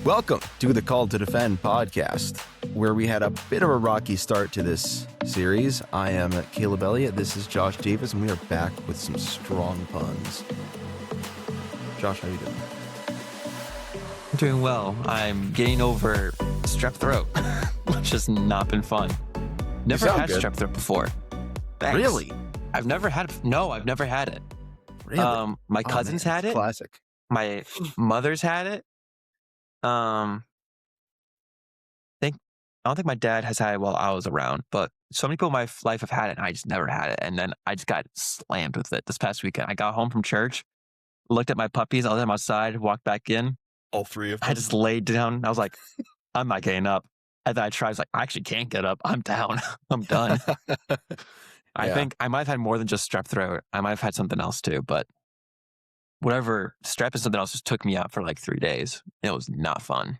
Welcome to the Call to Defend podcast, where we had a bit of a rocky start to this series. I am Caleb Elliott. This is Josh Davis, and we are back with some strong puns. Josh, how you doing? I'm doing well. I'm getting over strep throat, which has not been fun. Never had strep throat before. Thanks. Really? I've never had it. No, I've never had it. Really? My cousins had it. Classic. My mother's had it. I don't think my dad has had it while I was around, but so many people in my life have had it, and I just never had it. And then I just got slammed with it this past weekend. I got home from church, looked at my puppies, I let them outside, walked back in. All three of them? I just laid down. I was like, I'm not getting up. And then I tried, I was like, I actually can't get up. I'm down. I'm done. I think I might have had more than just strep throat. I might have had something else too, but whatever, strep and something else just took me out for like 3 days. It was not fun.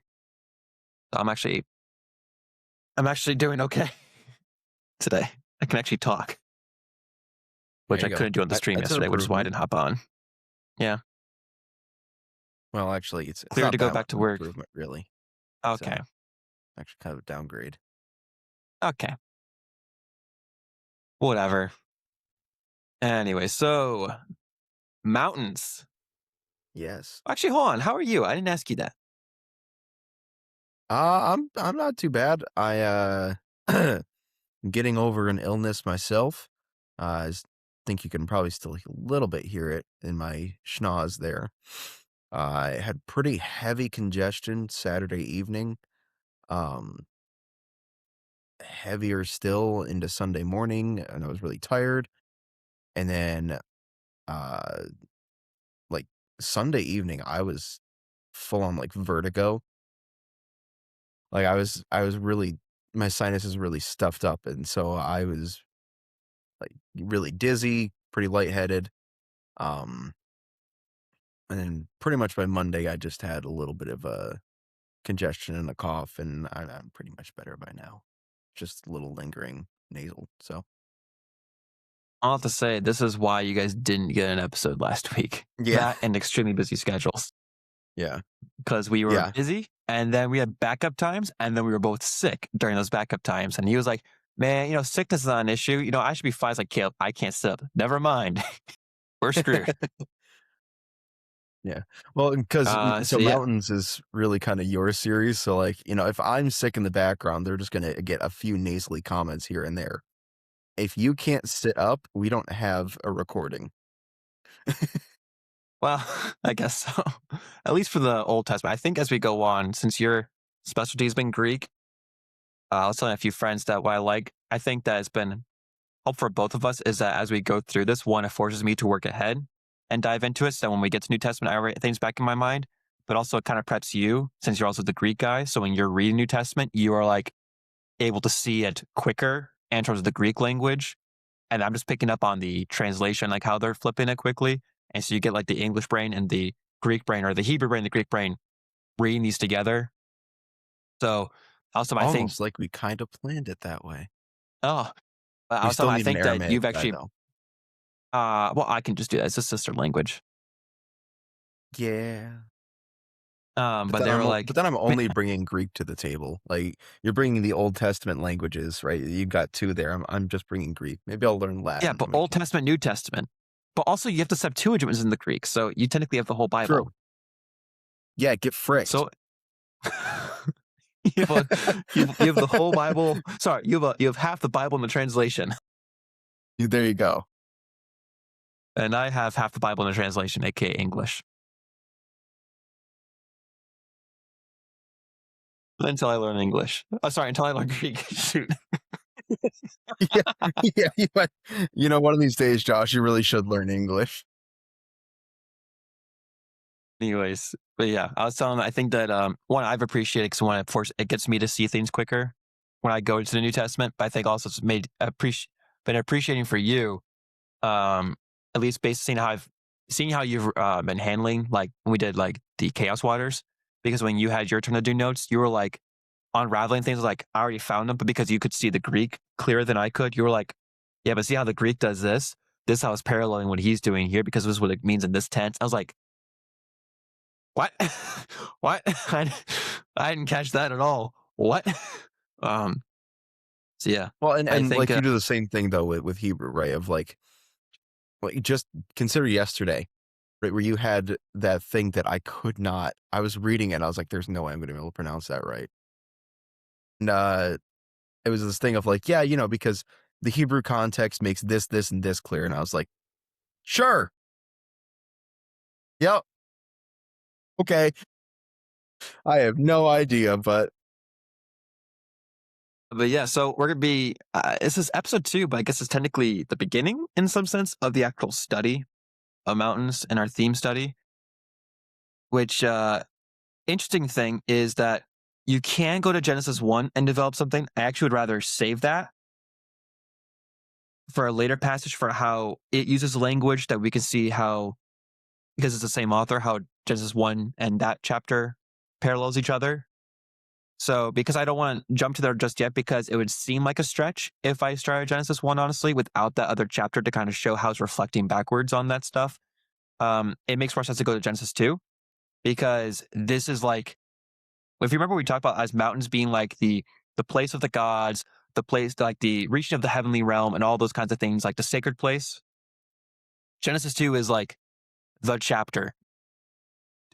I'm actually doing okay today. I can actually talk, which I couldn't do on the stream yesterday, which is why I didn't hop on. Yeah. Well, actually, it's clear not to go back to work. Improvement, really. Okay. So, actually, kind of a downgrade. Okay. Whatever. Anyway, so mountains. Yes. Actually, hold on. How are you? I didn't ask you that. I'm not too bad. I getting over an illness myself. I think you can probably still a little bit hear it in my schnoz there. I had pretty heavy congestion Saturday evening. Heavier still into Sunday morning, and I was really tired. And then like Sunday evening, I was full on like vertigo. Like I was really, my sinuses really stuffed up, and so I was like really dizzy, pretty lightheaded. And then pretty much by Monday, I just had a little bit of a congestion and a cough, and I'm pretty much better by now. Just a little lingering nasal. So I'll have to say, this is why you guys didn't get an episode last week. Yeah. That and extremely busy schedules. Yeah. Because we were busy, and then we had backup times, and then we were both sick during those backup times. And he was like, man, sickness is not an issue. I should be fine. It's like, Caleb, I can't sit up. Never mind. We're screwed. Yeah. Well, because Mountains is really kind of your series. So like, if I'm sick in the background, they're just going to get a few nasally comments here and there. If you can't sit up, we don't have a recording. Well, I guess so. At least for the Old Testament. I think as we go on, since your specialty has been Greek, I was telling a few friends that what I think that has been helpful for both of us is that as we go through this, one, it forces me to work ahead and dive into it. So when we get to New Testament, I write things back in my mind, but also it kind of preps you since you're also the Greek guy. So when you're reading New Testament, you are like able to see it quicker in terms of the Greek language. And I'm just picking up on the translation, like how they're flipping it quickly. And so you get like the English brain and the Greek brain, or the Hebrew brain, the Greek brain, reading these together. So also I think like we kind of planned it that way. Oh, also I think that you've actually, well, I can just do that. It's a sister language. Yeah. But they were like, but then I'm only bringing Greek to the table. Like you're bringing the Old Testament languages, right? You got two there. I'm just bringing Greek. Maybe I'll learn Latin. Yeah, but Old Testament, New Testament. But also you have the Septuagint in the Greek, so you technically have the whole Bible. True. Yeah, get fricked. So you have the whole Bible. Sorry, you have half the Bible in the translation. There you go. And I have half the Bible in the translation, aka English. Until I learn English. Until I learn Greek. Shoot. Yeah. One of these days, Josh, you really should learn English. Anyways, but yeah, I was telling them, I think that one, I've appreciated because it gets me to see things quicker when I go into the New Testament. But I think also it's been appreciating for you, at least based on seeing how you've been handling, like when we did like the Chaos Waters, because when you had your turn to do notes, you were like unraveling things. Like I already found them, but because you could see the Greek clearer than I could, you were like, yeah, but see how the Greek does this? This is how it's paralleling what he's doing here because this is what it means in this tense. I was like, what? What? I didn't catch that at all. What? um. So yeah, Well, and I and think like you do the same thing though with Hebrew, right? Of like just consider yesterday, right, where you had that thing that I could not. I was reading it, and I was like, "There's no way I'm going to be able to pronounce that right." And it was this thing of like, yeah, because the Hebrew context makes this, this, and this clear, and I was like, "Sure, yep, okay." I have no idea, but But yeah, so we're gonna be. This is episode 2, but I guess it's technically the beginning, in some sense, of the actual study of mountains and our theme study. Which interesting thing is that you can go to Genesis 1 and develop something. I actually would rather save that for a later passage for how it uses language that we can see how, because it's the same author, how Genesis 1 and that chapter parallels each other. So, because I don't want to jump to there just yet, because it would seem like a stretch if I started Genesis 1, honestly, without that other chapter to kind of show how it's reflecting backwards on that stuff. It makes more sense to go to Genesis 2, because this is like, if you remember, we talked about as mountains being like the place of the gods, the place like the reaching of the heavenly realm, and all those kinds of things, like the sacred place. Genesis 2 is like the chapter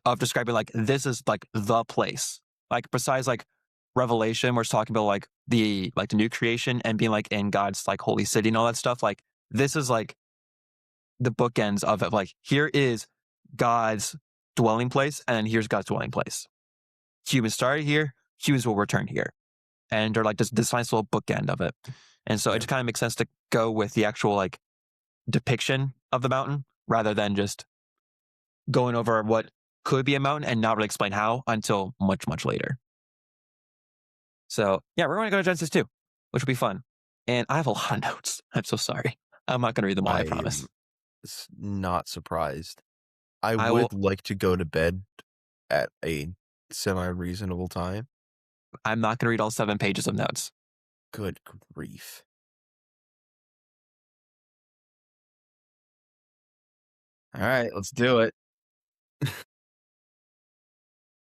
of describing like this is like the place. Like besides like Revelation, where it's talking about like the new creation and being like in God's like holy city and all that stuff. Like this is like the bookends of it. Like here is God's dwelling place, and then here's God's dwelling place. Humans started here, humans will return here. And they're like this nice little bookend of it. And so it yeah, just kind of makes sense to go with the actual like depiction of the mountain rather than just going over what could be a mountain and not really explain how until much, much later. So yeah, we're going to go to Genesis 2, which will be fun. And I have a lot of notes. I'm so sorry. I'm not going to read them all, I promise. I'm not surprised. I I will, would like to go to bed at a semi-reasonable time. I'm not going to read all 7 pages of notes. Good grief. All right, let's do it.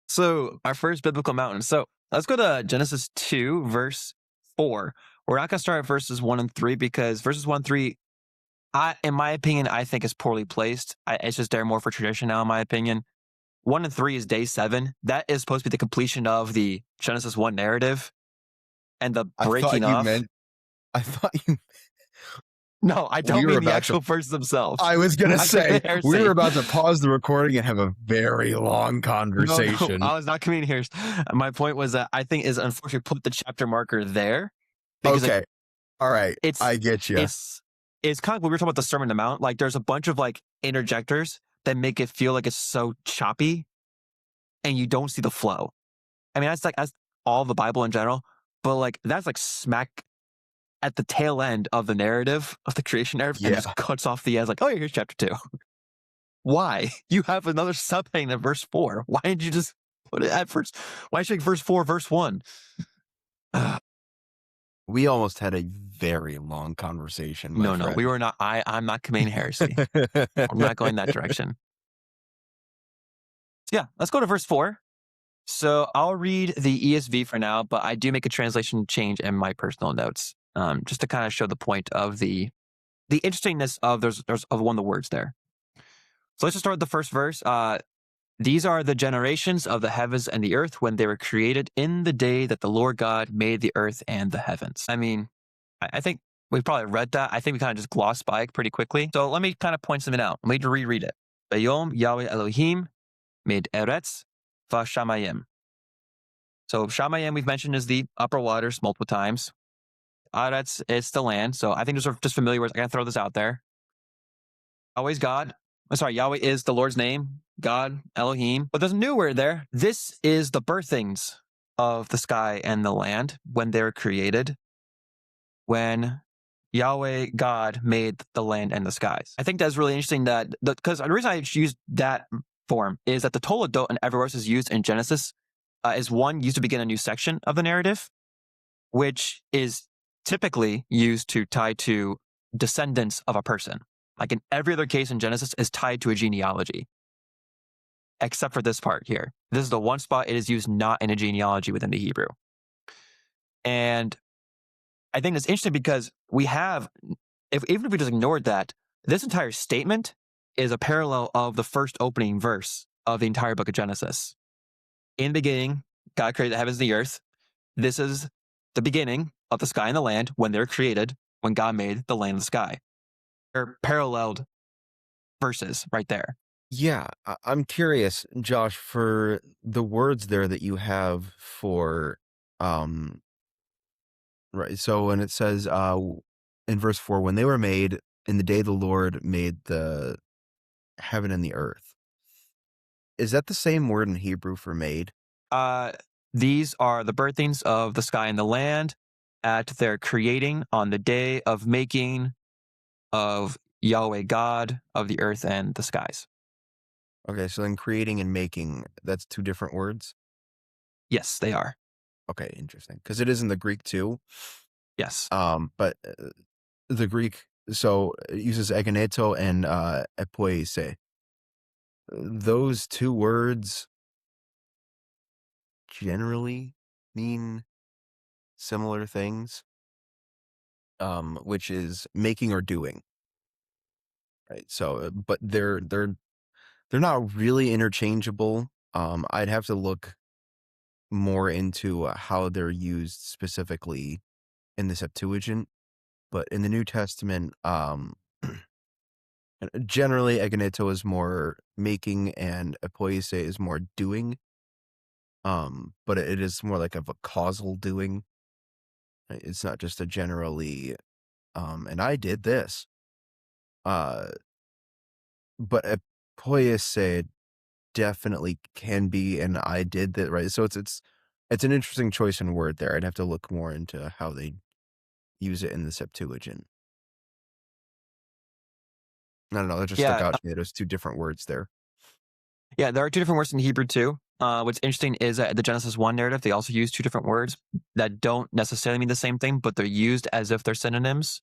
So our first biblical mountain. So let's go to Genesis 2, verse 4. We're not going to start at verses 1 and 3 because verses 1 and 3, in my opinion, I think is poorly placed. It's just there more for tradition now, in my opinion. 1 and 3 is day 7. That is supposed to be the completion of the Genesis 1 narrative and the I breaking thought you off. meant I thought you No, I we don't were mean the about to actual verses themselves. I was I'm gonna not committing say we heresy. were about to pause the recording and have a very long No, conversation. I was not committing heresy. My point was that I think is unfortunately put the chapter marker there because Okay. All right. it's I get you. it's it's kind of when we were talking about the Sermon on the Mount. Like, there's a bunch of like interjectors that make it feel like it's so choppy, and you don't see the flow. I mean, that's all the Bible in general, but like that's like smack at the tail end of the narrative of the creation narrative, and Yeah. just cuts off the end. Like, oh, yeah, here's chapter 2. Why? You have another subheading at verse 4. Why did you just put it at first? Why should verse 4, verse 1? We almost had a very long conversation, my No, we friend. were not. I'm not committing heresy. I'm not going that direction. So yeah, let's go to verse 4. So I'll read the ESV for now, but I do make a translation change in my personal notes, just to kind of show the point of the interestingness of there's of one of the words there. So let's just start with the first verse. These are the generations of the heavens and the earth when they were created in the day that the Lord God made the earth and the heavens. I mean, I think we probably read that. I think we kind of just glossed by it pretty quickly. So let me kind of point something out. Let me reread it. Bayom Yahweh Elohim made Eretz v'Shamayim. So Shamayim we've mentioned is the upper waters multiple times. Eretz is the land. So I think those are just familiar words. I gotta throw this out there. Yahweh's God. I'm sorry, Yahweh is the Lord's name, God, Elohim. But there's a new word there. This is the birthings of the sky and the land when they were created, when Yahweh, God, made the land and the skies. I think that's really interesting that, because the reason I used that form is that the Toledot and every verse is used in Genesis is one used to begin a new section of the narrative, which is typically used to tie to descendants of a person. Like in every other case in Genesis is tied to a genealogy, except for this part here. This is the one spot it is used not in a genealogy within the Hebrew. And I think it's interesting because we have, if even if we just ignored that, this entire statement is a parallel of the first opening verse of the entire book of Genesis. In the beginning, God created the heavens and the earth. This is the beginning of the sky and the land when they're created, when God made the land and the sky. They're paralleled verses right there. Yeah, I'm curious, Josh, for the words there that you have for, um, right. So when it says, in verse 4, when they were made, in the day the Lord made the heaven and the earth. Is that the same word in Hebrew for made? Uh, these are the birthings of the sky and the land at their creating on the day of making of Yahweh God of the earth and the skies. Okay, so then creating and making, that's two different words? Yes, they are. Okay, interesting. Because it is in the Greek too. Yes. But the Greek, so it uses egeneto and epoise. Those two words generally mean similar things, which is making or doing, right? So, but they're not really interchangeable. I'd have to look more into how they're used specifically in the Septuagint, but in the New Testament, generally egeneto is more making and epoise is more doing. But it is more like of a causal doing. Right? It's not just a generally, and I did this. Uh, but epoise definitely can be, and I did that, right? So it's an interesting choice in word there. I'd have to look more into how they use it in the Septuagint. I don't know. That just stuck Yeah. out to me. There's two different words there. Yeah. There are two different words in Hebrew too. What's interesting is that the Genesis 1 narrative, they also use two different words that don't necessarily mean the same thing, but they're used as if they're synonyms,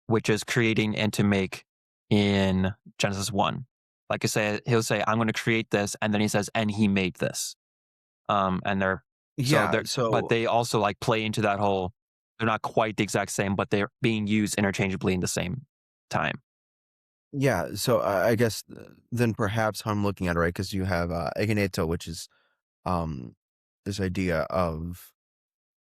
which is creating and to make in Genesis 1. Like I say, he'll say, I'm going to create this. And then he says, and he made this. And Yeah. but So they also like play into that whole, they're not quite the exact same, but they're being used interchangeably in the same time. yeah. So I guess then perhaps how I'm looking at it, right? Because you have egeneto, which is um this idea of,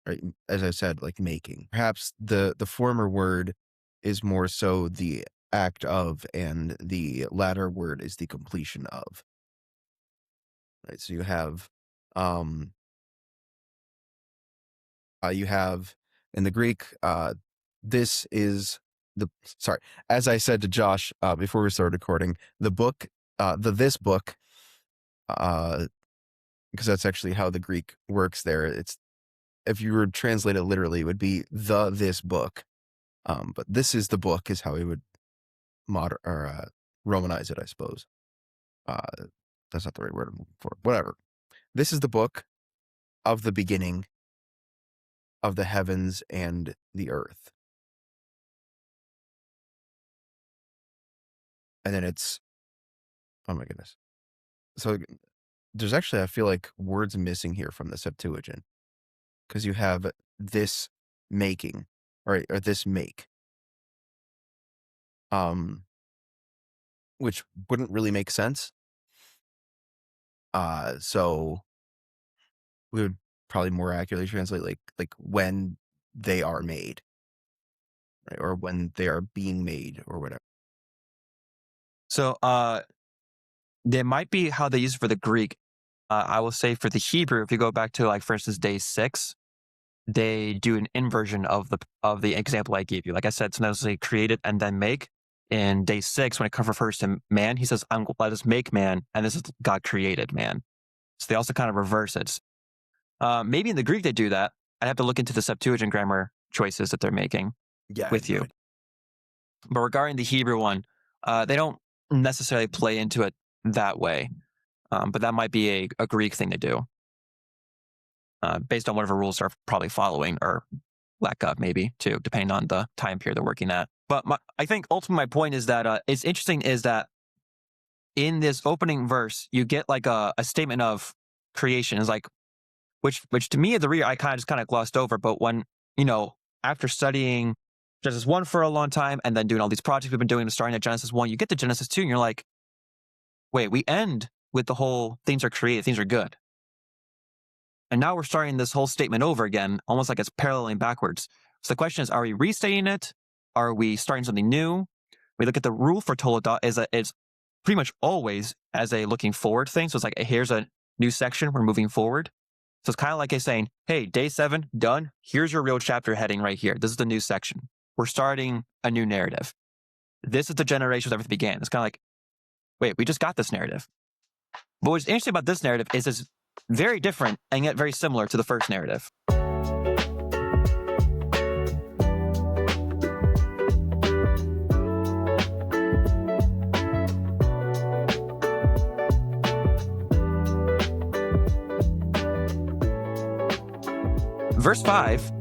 right, as I said, like making. Perhaps the former word is more so the act of, and the latter word is the completion of. Right. So um you have in the Greek, this is the sorry, as I said to Josh before we started recording, the book, this book, uh, because that's actually how the Greek works there. It's, if you were to translate it literally, it would be this book. But this is the book is how we would Romanize it, I suppose. Uh, that's not the right word I'm looking for. Whatever. This is the book of the beginning of the heavens and the earth. And then it's, oh my goodness. So there's actually, I feel like, words missing here from the Septuagint, because you have this making, right, or this make, um, which wouldn't really make sense. So we would probably more accurately translate like when they are made, right, or when they are being made, or whatever. So there might be how they use it for the Greek. I will say for the Hebrew, if you go back to like, for instance, day 6, they do an inversion of the example I gave you. Like I said, sometimes they create it and then make. In day 6, when it refers to man, he says, let us make man, and this is God created man. So they also kind of reverse it. Maybe in the Greek they do that. I'd have to look into the Septuagint grammar choices that they're making Yeah, I have with no you. idea. But regarding the Hebrew one, they don't necessarily play into it that way. But that might be a Greek thing to do, based on whatever rules they're probably following, or lack of, maybe, too, depending on the time period they're working at. But I think ultimately my point is that it's interesting is that in this opening verse, you get like a statement of creation. Is like which to me as the reader I kind of glossed over. But when you know after studying Genesis 1 for a long time and then doing all these projects we've been doing, starting at Genesis 1, you get to Genesis 2, and you're like, wait, we end with the whole things are created, things are good. And now we're starting this whole statement over again, almost like it's paralleling backwards. So the question is, are we restating it? Are we starting something new? We look at the rule for Toledot is that it's pretty much always as a looking forward thing. So it's like, here's a new section, we're moving forward. So it's kind of like a saying, hey, day 7, done. Here's your real chapter heading right here. This is the new section. We're starting a new narrative. This is the generation that everything began. It's kind of like, wait, we just got this narrative. But what's interesting about this narrative is it's very different and yet very similar to the first narrative. Verse 5,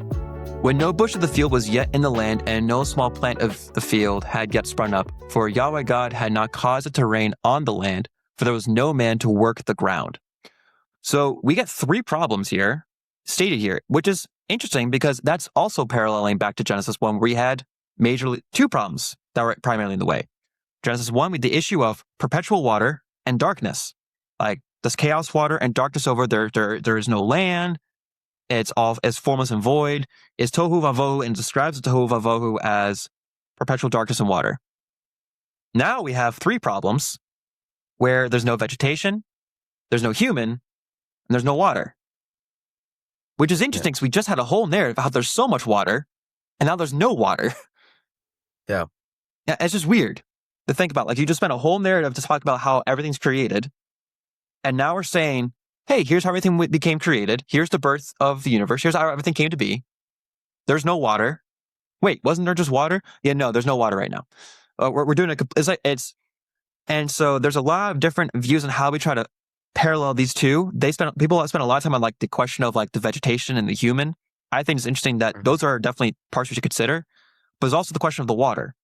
when no bush of the field was yet in the land, and no small plant of the field had yet sprung up, for Yahweh God had not caused it to rain on the land, for there was no man to work the ground. So we get 3 problems here, stated here, which is interesting because that's also paralleling back to Genesis 1, where we had majorly 2 problems that were primarily in the way. Genesis 1, we had the issue of perpetual water and darkness. Like, there's chaos water and darkness over there is no land. It's all as formless and void. It's tohu vavohu and describes the tohu vavohu as perpetual darkness and water. Now we have 3 problems where there's no vegetation, there's no human, and there's no water. Which is interesting because we just had a whole narrative about how there's so much water, and now there's no water. Yeah. Yeah, it's just weird to think about. Like, you just spent a whole narrative to talk about how everything's created, and now we're saying, hey, here's how everything became created. Here's the birth of the universe. Here's how everything came to be. There's no water. Wait, wasn't there just water? Yeah, no, there's no water right now. We're doing and so there's a lot of different views on how we try to parallel these two. People spend a lot of time on like the question of like the vegetation and the human. I think it's interesting that those are definitely parts we should consider, but there's also the question of the water.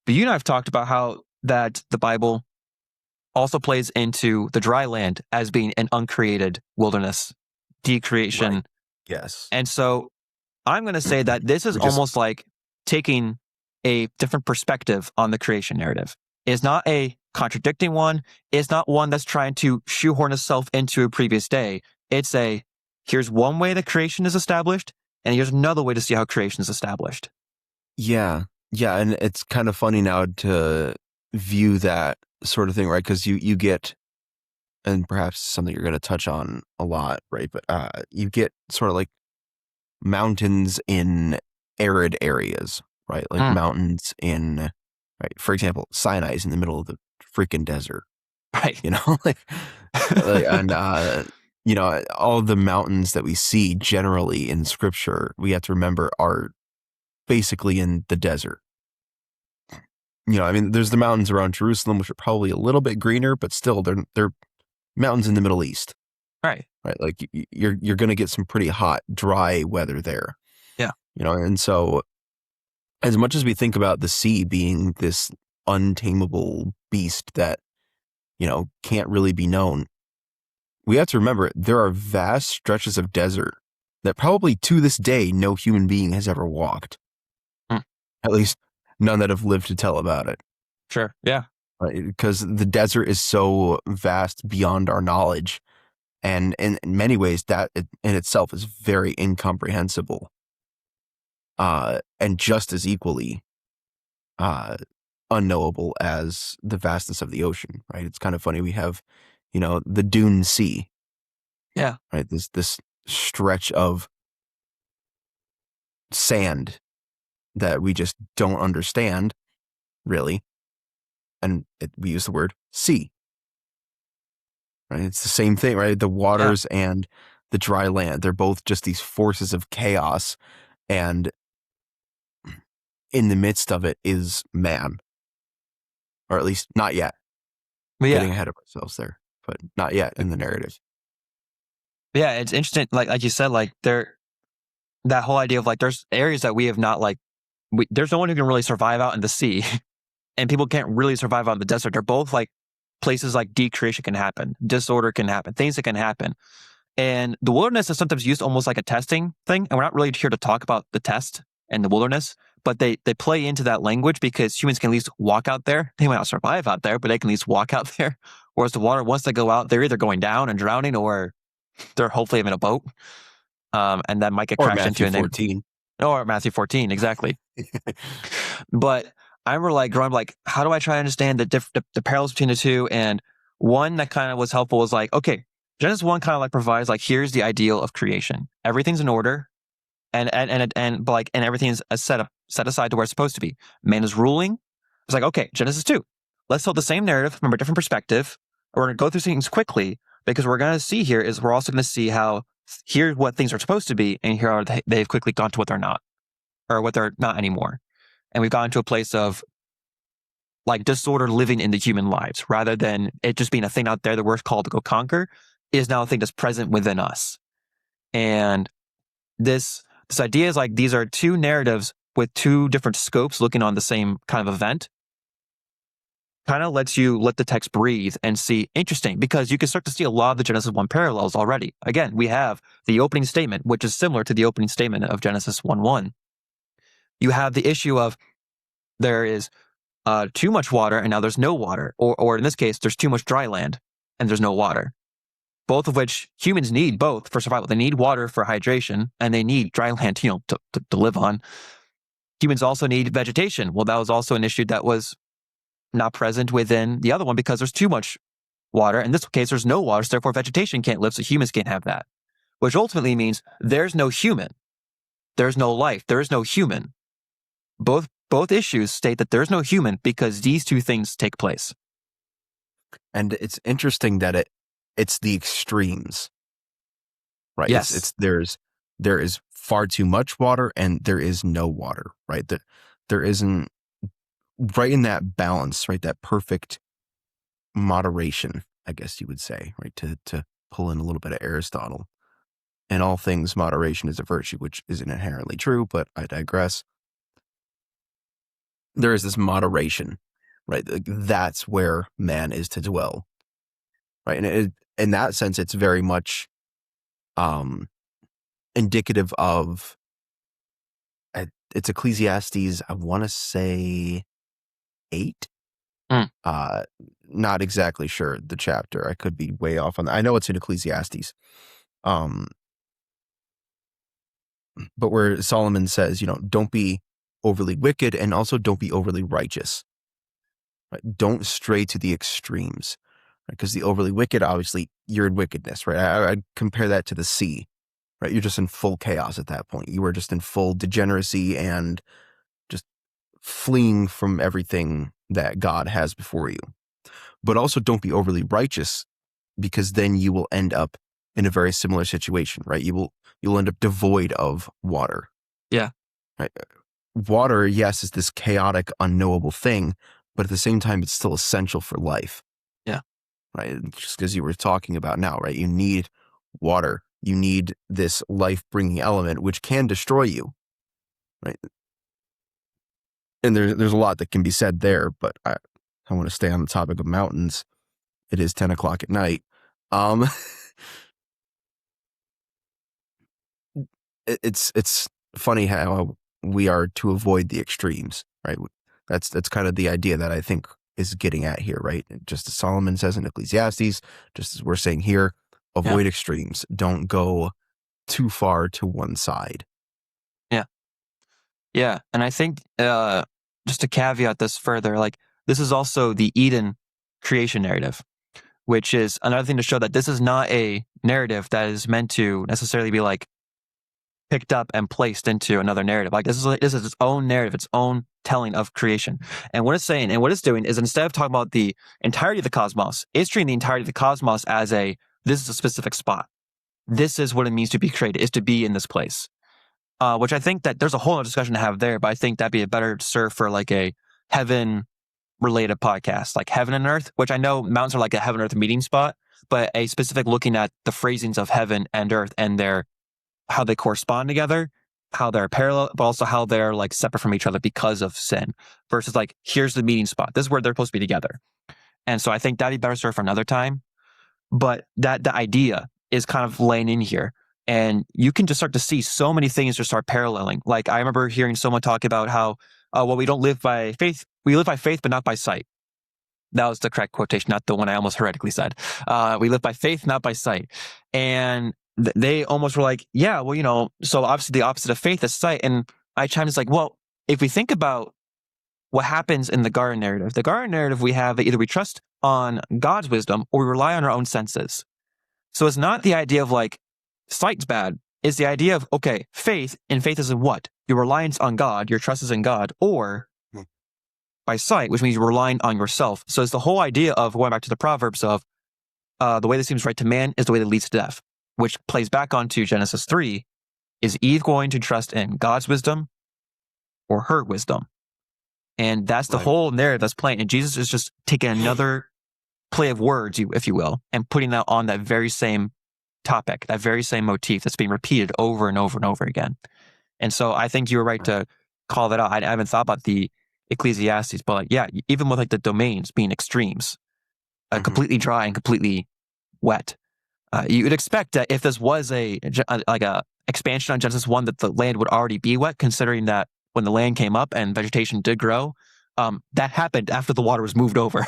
But you and I have talked about how that the Bible also plays into the dry land as being an uncreated wilderness, decreation. Right. Yes. And so I'm going to say that this is almost like taking a different perspective on the creation narrative. It's not a contradicting one. It's not one that's trying to shoehorn itself into a previous day. It's here's one way that creation is established, and here's another way to see how creation is established. Yeah. Yeah. And it's kind of funny now to view that sort of thing, right? Because you get, and perhaps something you're going to touch on a lot, right? But you get sort of like mountains in arid areas, right? Like mountains in, right? For example, Sinai is in the middle of the freaking desert, right? You know, and you know, all the mountains that we see generally in Scripture, we have to remember are basically in the desert. You know, I mean, there's the mountains around Jerusalem, which are probably a little bit greener, but still, they're mountains in the Middle East, right? Like you're going to get some pretty hot, dry weather there. Yeah, you know, and so as much as we think about the sea being this untamable beast that can't really be known, we have to remember there are vast stretches of desert that probably to this day no human being has ever walked. At least none that have lived to tell about it. Sure. Yeah. Because the desert is so vast beyond our knowledge. And in many ways, that in itself is very incomprehensible. And just as equally unknowable as the vastness of the ocean, right? It's kind of funny. We have, the Dune Sea. Yeah. Right. This stretch of sand that we just don't understand, really. And we use the word sea. Right? It's the same thing, right? The waters and the dry land, they're both just these forces of chaos. And in the midst of it is man. Or at least not yet. Getting ahead of ourselves there, but not yet in the narrative. Yeah, it's interesting. Like you said, like that whole idea of like there's areas that we have not there's no one who can really survive out in the sea, and people can't really survive out in the desert. They're both like places like decreation can happen, disorder can happen, things that can happen. And the wilderness is sometimes used almost like a testing thing. And we're not really here to talk about the test and the wilderness, but they play into that language because humans can at least walk out there. They might not survive out there, but they can at least walk out there. Whereas the water, once they go out, they're either going down and drowning or they're hopefully in a boat. And that might get Or crashed into Matthew and they, 14. or Matthew 14, exactly. But I remember like growing up, like, how do I try to understand the parallels between the two? And one that kind of was helpful was like, okay, Genesis 1 kind of like provides like, here's the ideal of creation. Everything's in order but like, and everything's set aside to where it's supposed to be. Man is ruling. It's like, okay, Genesis 2. Let's tell the same narrative from a different perspective. We're going to go through things quickly because we're going to see here is we're also going to see how here's what things are supposed to be, and here are they've quickly gone to what they're not, or what they're not anymore. And we've gotten to a place of like disorder living in the human lives rather than it just being a thing out there that we're called to go conquer is now a thing that's present within us. And this idea is like these are two narratives with two different scopes looking on the same kind of event. Kind of lets you let the text breathe and see, interesting, because you can start to see a lot of the Genesis 1 parallels already. Again, we have the opening statement, which is similar to the opening statement of Genesis 1:1. You have the issue of there is too much water and now there's no water, or in this case, there's too much dry land and there's no water. Both of which humans need both for survival. They need water for hydration and they need dry land, to live on. Humans also need vegetation. Well, that was also an issue that was not present within the other one because there's too much water. In this case, there's no water, so therefore vegetation can't live, so humans can't have that. Which ultimately means there's no human. There's no life. There is no human. Both issues state that there's no human because these two things take place. And it's interesting that it's the extremes, right? Yes. There is far too much water and there is no water, right? That there isn't, right, in that balance, right? That perfect moderation, I guess you would say, right? To pull in a little bit of Aristotle. In all things, moderation is a virtue, which isn't inherently true, but I digress. There is this moderation, right? Like, that's where man is to dwell, right? And in that sense, it's very much indicative of, it's Ecclesiastes, I want to say 8. Not exactly sure the chapter. I could be way off on that. I know it's in Ecclesiastes. But where Solomon says, don't be overly wicked and also don't be overly righteous. Right? Don't stray to the extremes. Because the overly wicked, obviously, you're in wickedness, right? I'd compare that to the sea, right? You're just in full chaos at that point. You are just in full degeneracy and just fleeing from everything that God has before you. But also don't be overly righteous, because then you will end up in a very similar situation, right? You'll end up devoid of water. Yeah. Right? Water, yes, is this chaotic, unknowable thing, but at the same time, it's still essential for life. Yeah. Right? Just because you were talking about now, right? You need water. You need this life-bringing element, which can destroy you, right? And there's a lot that can be said there, but I want to stay on the topic of mountains. It is 10 o'clock at night. It's funny how we are to avoid the extremes, right? That's kind of the idea that I think is getting at here, right? Just as Solomon says in Ecclesiastes, just as we're saying here, avoid extremes. Don't go too far to one side. Yeah. Yeah. And I think just to caveat this further, like this is also the Eden creation narrative, which is another thing to show that this is not a narrative that is meant to necessarily be like picked up and placed into another narrative. Like this is its own narrative, its own telling of creation. And what it's saying and what it's doing is instead of talking about the entirety of the cosmos, it's treating the entirety of the cosmos as this is a specific spot. This is what it means to be created, is to be in this place. Which I think that there's a whole other discussion to have there, but I think that'd be a better serve for like a heaven related podcast, like heaven and earth, which I know mountains are like a heaven earth meeting spot, but a specific looking at the phrasings of heaven and earth and how they correspond together, how they're parallel, but also how they're like separate from each other because of sin versus like, here's the meeting spot. This is where they're supposed to be together. And so I think that'd be better served for another time. But that the idea is kind of laying in here. And you can just start to see so many things just start paralleling. Like I remember hearing someone talk about how, well, we don't live by faith. We live by faith, but not by sight. That was the correct quotation, not the one I almost heretically said. We live by faith, not by sight. And they almost were like, yeah, well, so obviously the opposite of faith is sight. And I chimed in like, well, if we think about what happens in the garden narrative we have that either we trust on God's wisdom or we rely on our own senses. So it's not the idea of like sight's bad. It's the idea of, okay, faith, and faith is in what? Your reliance on God, your trust is in God, or by sight, which means you're relying on yourself. So it's the whole idea of going back to the Proverbs of the way that seems right to man is the way that leads to death, which plays back onto Genesis 3. Is Eve going to trust in God's wisdom or her wisdom? And that's the whole narrative that's playing. And Jesus is just taking another play of words, if you will, and putting that on that very same topic, that very same motif that's being repeated over and over and over again. And so I think you were right to call that out. I haven't thought about the Ecclesiastes, but like, yeah, even with like the domains being extremes, completely dry and completely wet, you would expect that if this was a expansion on Genesis 1, that the land would already be wet, considering that when the land came up and vegetation did grow, that happened after the water was moved over,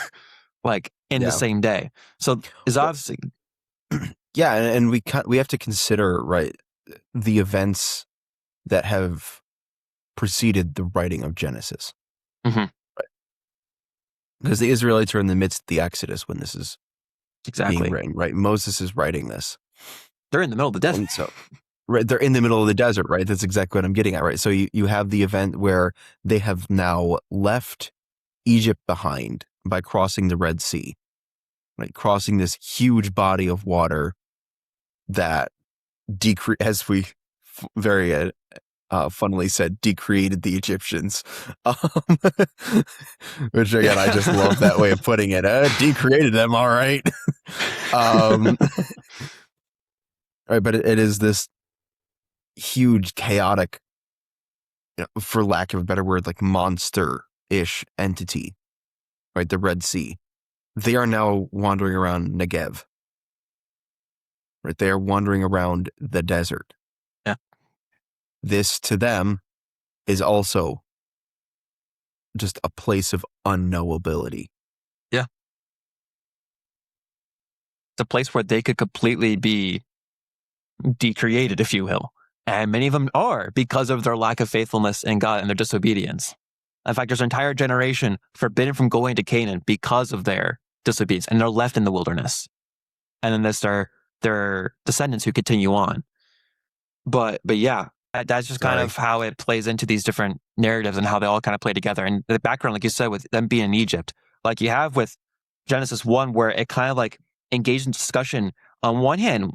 like in the same day. So is obviously, yeah, and we have to consider, right, the events that have preceded the writing of Genesis. Right. Because the Israelites are in the midst of the Exodus when this is being written, right? Moses is writing this. They're in the middle of the desert. And so, right, they're in the middle of the desert, right? That's exactly what I'm getting at, right? So you have the event where they have now left Egypt behind by crossing the Red Sea, right? Crossing this huge body of water that as we very funnily said, decreated the Egyptians. Which again, I just love that way of putting it. Decreated them, all right. Right, but it is this huge, chaotic, for lack of a better word, like monster-ish entity, right? The Red Sea. They are now wandering around Negev. Right, they are wandering around the desert. Yeah. This to them is also just a place of unknowability. Yeah. It's a place where they could completely be decreated, if you will. And many of them are because of their lack of faithfulness in God and their disobedience. In fact, there's an entire generation forbidden from going to Canaan because of their disobedience, and they're left in the wilderness. And then there's their descendants who continue on. But yeah, that's just kind of how it plays into these different narratives and how they all kind of play together. And the background, like you said, with them being in Egypt, like you have with Genesis 1, where it kind of like engaged in discussion on one hand,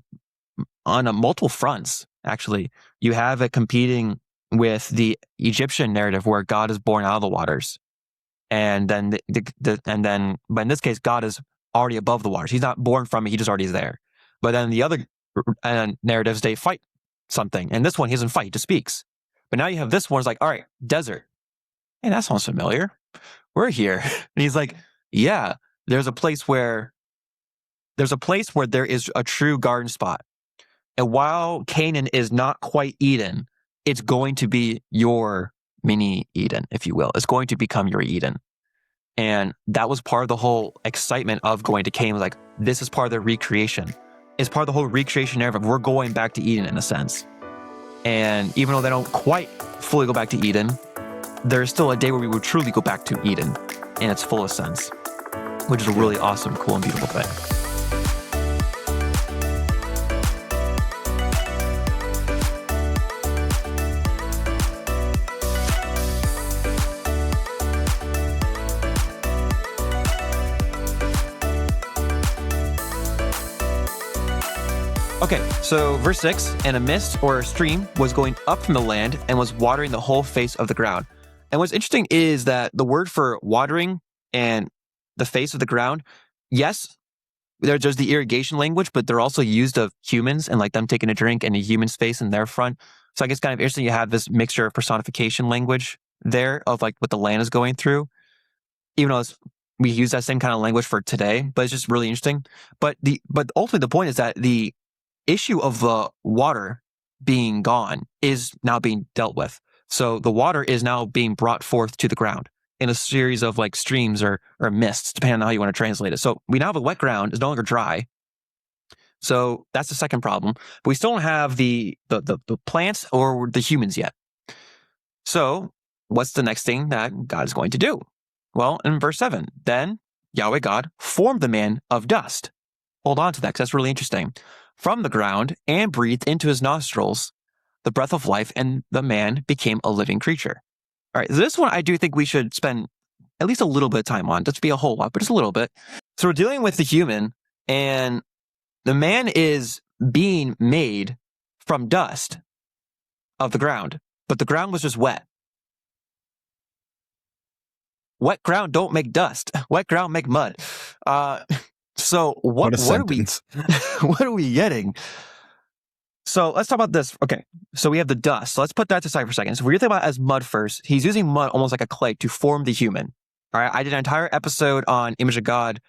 on multiple fronts, actually. You have it competing with the Egyptian narrative where God is born out of the waters. And then, but in this case, God is already above the waters. He's not born from it. He just already is there. But then the other narratives, they fight something. And this one, he doesn't fight, he just speaks. But now you have this one, it's like, all right, desert. Hey, that sounds familiar. We're here. And he's like, yeah, there's a place where there is a true garden spot. And while Canaan is not quite Eden, it's going to be your mini Eden, if you will. It's going to become your Eden. And that was part of the whole excitement of going to Canaan. Like, this is part of the recreation. It's part of the whole recreation narrative. We're going back to Eden in a sense. And even though they don't quite fully go back to Eden, there's still a day where we would truly go back to Eden in its fullest sense, which is a really awesome, cool, and beautiful thing. Okay, so verse 6, and a mist or a stream was going up from the land and was watering the whole face of the ground. And what's interesting is that the word for watering and the face of the ground, yes, there's the irrigation language, but they're also used of humans and like them taking a drink and a human's face in their front. So I guess kind of interesting you have this mixture of personification language there of like what the land is going through, even though it's we use that same kind of language for today, but it's just really interesting. But ultimately the point is that the issue of the water being gone is now being dealt with. So the water is now being brought forth to the ground in a series of like streams or mists, depending on how you want to translate it. So we now have a wet ground, it's no longer dry. So that's the second problem. But we still don't have the plants or the humans yet. So what's the next thing that God is going to do? Well, in verse 7, then Yahweh God formed the man of dust. Hold on to that because that's really interesting. From the ground and breathed into his nostrils the breath of life, and the man became a living creature. All right, this one I do think we should spend at least a little bit of time on. Doesn't be a whole lot, but just a little bit. So we're dealing with the human, and the man is being made from dust of the ground, but the ground was just wet. Wet ground don't make dust. Wet ground make mud. So what a are we sentence. what are we getting? So let's talk about this. Okay, so we have the dust. So let's put that to side for a second. So we're thinking about it as mud first. He's using mud almost like a clay to form the human. All right, I did an entire episode on Image of God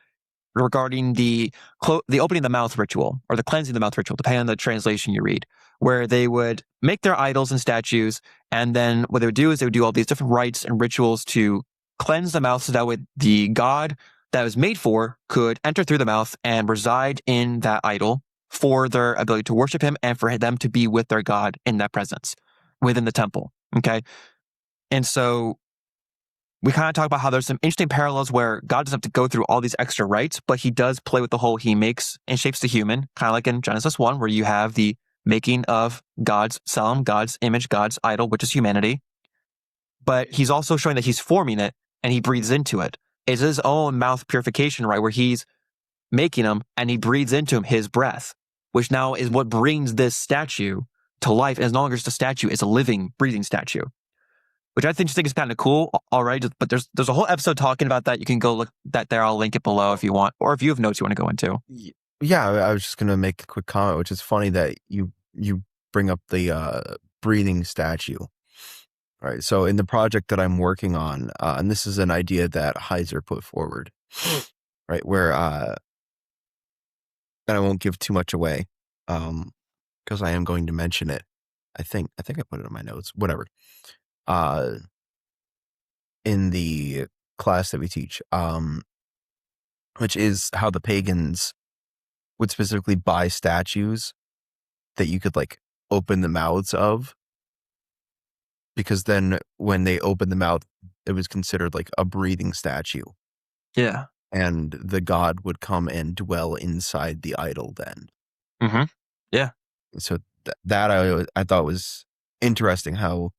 regarding the opening the mouth ritual or the cleansing the mouth ritual, depending on the translation you read, where they would make their idols and statues, and then what they would do is they would do all these different rites and rituals to cleanse the mouth so that way the god that it was made for could enter through the mouth and reside in that idol for their ability to worship him and for them to be with their God in that presence within the temple. Okay. And so we kind of talk about how there's some interesting parallels where God doesn't have to go through all these extra rites, but he does play with the whole, he makes and shapes the human, kind of like in Genesis 1, where you have the making of God's Selim, God's image, God's idol, which is humanity. But he's also showing that he's forming it and he breathes into it. It's his own mouth purification, right? Where he's making him and he breathes into him his breath, which now is what brings this statue to life. And it's no longer just a statue, it's a living, breathing statue, which I think is kind of cool. All right. But there's a whole episode talking about that. You can go look that there. I'll link it below if you want, or if you have notes you want to go into. Yeah, I was just going to make a quick comment, which is funny that you bring up the breathing statue. All right. So in the project that I'm working on, and this is an idea that Heiser put forward, right, where and I won't give too much away, because I am going to mention it. I think I put it in my notes. Whatever. In the class that we teach, which is how the pagans would specifically buy statues that you could like open the mouths of, because then when they opened the mouth, it was considered like a breathing statue. Yeah. And the god would come and dwell inside the idol then. Mm-hmm. Yeah. So that I thought was interesting how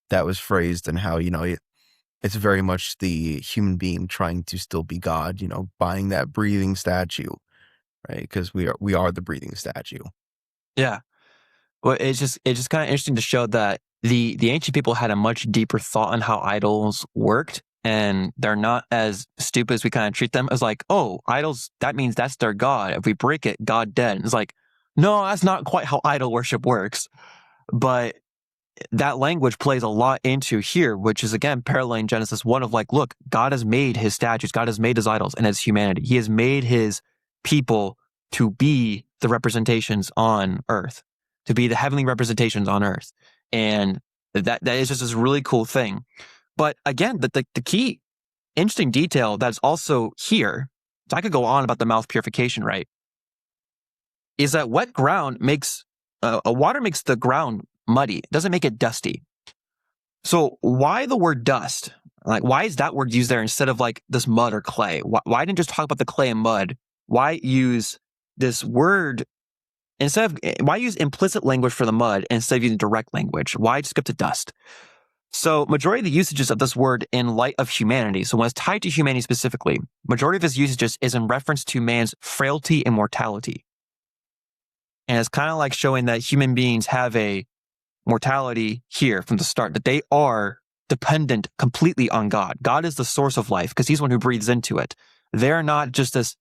that was phrased, and how, it's very much the human being trying to still be God, buying that breathing statue, right? Because we are the breathing statue. Yeah. Well, it's just kind of interesting to show that the ancient people had a much deeper thought on how idols worked, and they're not as stupid as we kind of treat them as like, oh, idols, that means that's their god. If we break it, God dead. And it's like, no, that's not quite how idol worship works. But that language plays a lot into here, which is again paralleling Genesis 1 of like, look, God has made his statues, God has made his idols and his humanity. He has made his people to be the representations on earth, to be the heavenly representations on earth. And that is just this really cool thing. But again, the key interesting detail that's also here, so I could go on about the mouth purification, right? Is that wet ground makes, water makes the ground muddy. It doesn't make it dusty. So why the word dust? Like, why is that word used there instead of like this mud or clay? Why didn't just talk about the clay and mud? Why use this word why use implicit language for the mud instead of using direct language? Why skip to dust? So majority of the usages of this word in light of humanity, so when it's tied to humanity specifically, majority of its usages is in reference to man's frailty and mortality. And it's kind of like showing that human beings have a mortality here from the start, that they are dependent completely on God. God is the source of life because he's the one who breathes into it. They're not just this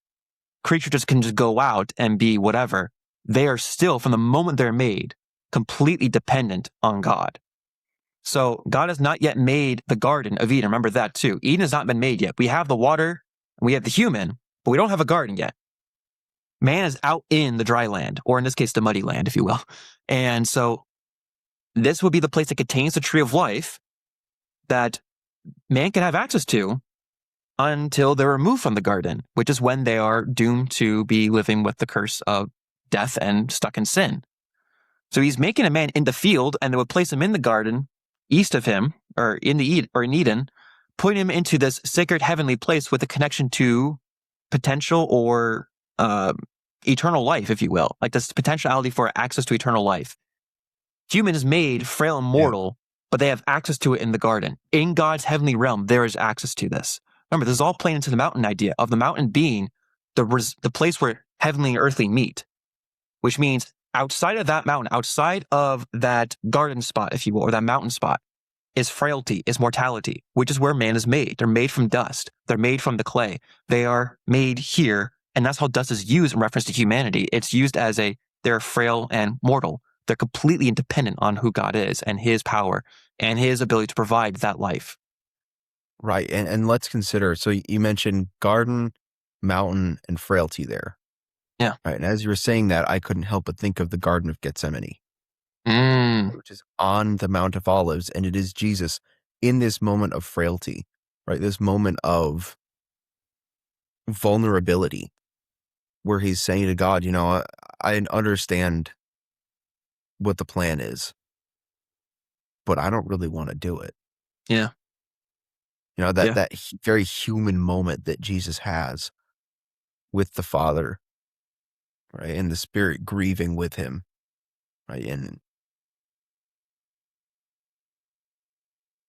creature just can just go out and be whatever. They are still, from the moment they're made, completely dependent on God. So God has not yet made the Garden of Eden. Remember that too. Eden has not been made yet. We have the water We have the human, but we don't have a garden yet. Man is out in the dry land, or in this case, the muddy land, if you will. And so this would be the place that contains the tree of life that man can have access to until they're removed from the garden, which is when they are doomed to be living with the curse of death and stuck in sin. So he's making a man in the field, and they would place him in the garden east of him, or in Eden, putting him into this sacred heavenly place with a connection to potential or eternal life, if you will, like this potentiality for access to eternal life. Human is made frail and Yeah. mortal, but they have access to it in the garden. In God's heavenly realm, there is access to this. Remember, this is all playing into the mountain idea of the mountain being the place where heavenly and earthly meet, which means outside of that mountain, outside of that garden spot, if you will, or that mountain spot, is frailty, is mortality, which is where man is made. They're made from dust. They're made from the clay. They are made here, and that's how dust is used in reference to humanity. It's used as they're frail and mortal. They're completely independent on who God is and his power and his ability to provide that life. Right. And let's consider, so you mentioned garden, mountain, and frailty there. Yeah. Right. And as you were saying that, I couldn't help but think of the Garden of Gethsemane, which is on the Mount of Olives. And it is Jesus in this moment of frailty, right? This moment of vulnerability where he's saying to God, I understand what the plan is, but I don't really want to do it. Yeah. That very human moment that Jesus has with the Father, right? And the Spirit grieving with him, right? And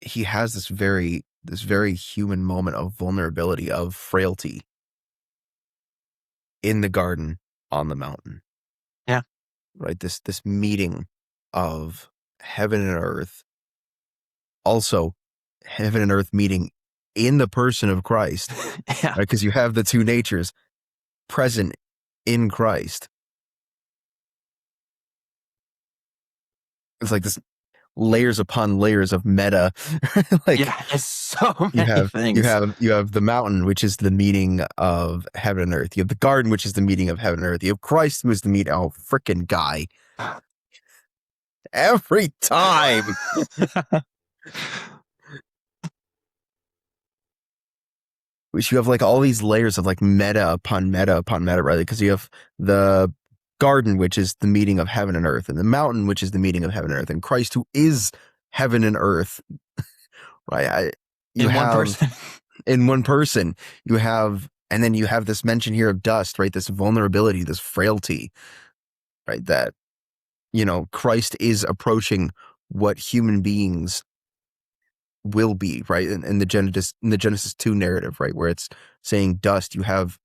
he has this very human moment of vulnerability, of frailty in the garden on the mountain. Yeah. Right? This meeting of heaven and earth. Also, heaven and earth meeting in the person of Christ. Yeah. Right? Because you have the two natures present in Christ. It's like this layers upon layers of meta. Like, yeah, it's so many things. You have the mountain, which is the meeting of heaven and earth. You have the garden, which is the meeting of heaven and earth. You have Christ, who is the meeting. Oh, frickin' guy! Every time. Which you have like all these layers of like meta upon meta upon meta, right? Because you have the garden, which is the meeting of heaven and earth, and the mountain, which is the meeting of heaven and earth, and Christ, who is heaven and earth, right? In one person, you have, and then you have this mention here of dust, right? This vulnerability, this frailty, right? That, Christ is approaching what human beings will be, right? In the Genesis 2 narrative, right? Where it's saying dust, you have,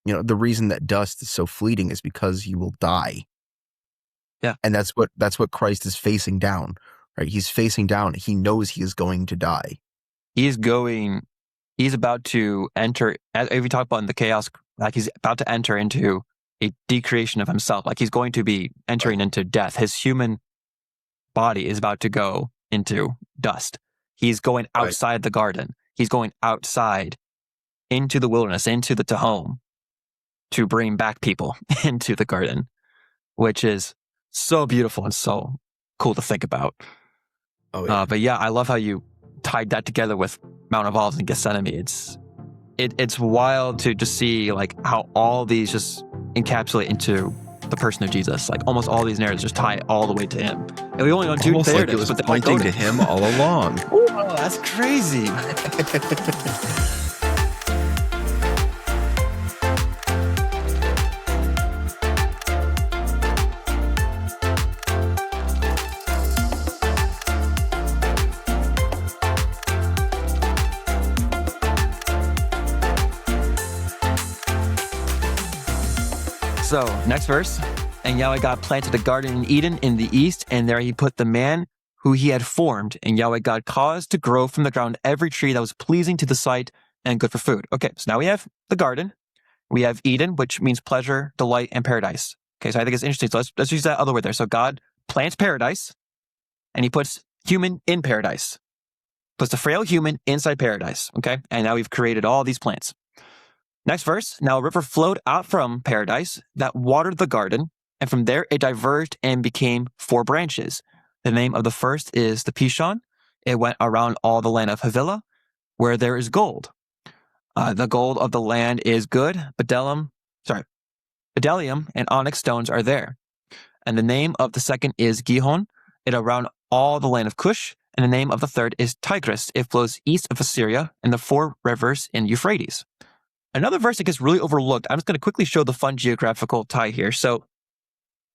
the reason that dust is so fleeting is because you will die. Yeah. And that's what Christ is facing down, right? He's facing down. He knows he is going to die. He's about to enter, as we talk about in the chaos, like he's about to enter into a decreation of himself. Like he's going to be entering into death. His human body is about to go into dust. He's going outside the garden. He's going outside into the wilderness, into the Tehom, to bring back people into the garden, which is so beautiful and so cool to think about. Oh, yeah. But yeah, I love how you tied that together with Mount of Olives and Gethsemane. It's wild to just see like how all these just encapsulate into the person of Jesus. Like almost all these narratives just tie all the way to him. And we only know two Almost narratives, like it was but they all pointing go to him all along. Oh, that's crazy. So, next verse. And Yahweh God planted a garden in Eden in the east, and there he put the man who he had formed. And Yahweh God caused to grow from the ground every tree that was pleasing to the sight and good for food. Okay, so now we have the garden. We have Eden, which means pleasure, delight, and paradise. Okay, so I think it's interesting. So let's use that other word there. So God plants paradise, and he puts human in paradise. Puts the frail human inside paradise. Okay, and now we've created all these plants. Next verse. Now a river flowed out from paradise that watered the garden, and from there it diverged and became 4 branches. The name of the first is the Pishon. It went around all the land of Havilah, where there is gold. The gold of the land is good. Bdellium and onyx stones are there. And the name of the second is Gihon. It around all the land of Cush. And the name of the third is Tigris. It flows east of Assyria and the 4 rivers in Euphrates. Another verse that gets really overlooked. I'm just going to quickly show the fun geographical tie here. So,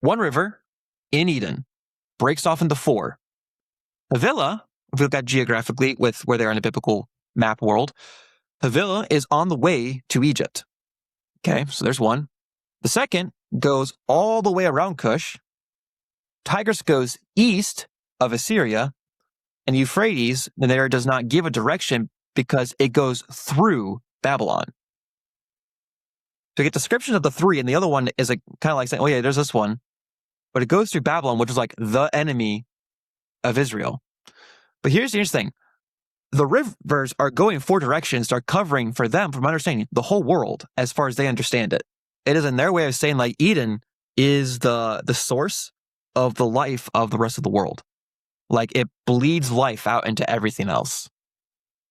one river in Eden breaks off into 4. Havilah, if we look at geographically with where they are in the biblical map world, Havilah is on the way to Egypt. Okay, so there's one. The second goes all the way around Cush. Tigris goes east of Assyria, and Euphrates there does not give a direction because it goes through Babylon. So you get descriptions of the 3, and the other one is kind of like saying, oh yeah, there's this one. But it goes through Babylon, which is like the enemy of Israel. But here's the interesting thing. The rivers are going 4 directions, are covering for them, from my understanding, the whole world as far as they understand it. It is in their way of saying like Eden is the source of the life of the rest of the world. Like it bleeds life out into everything else.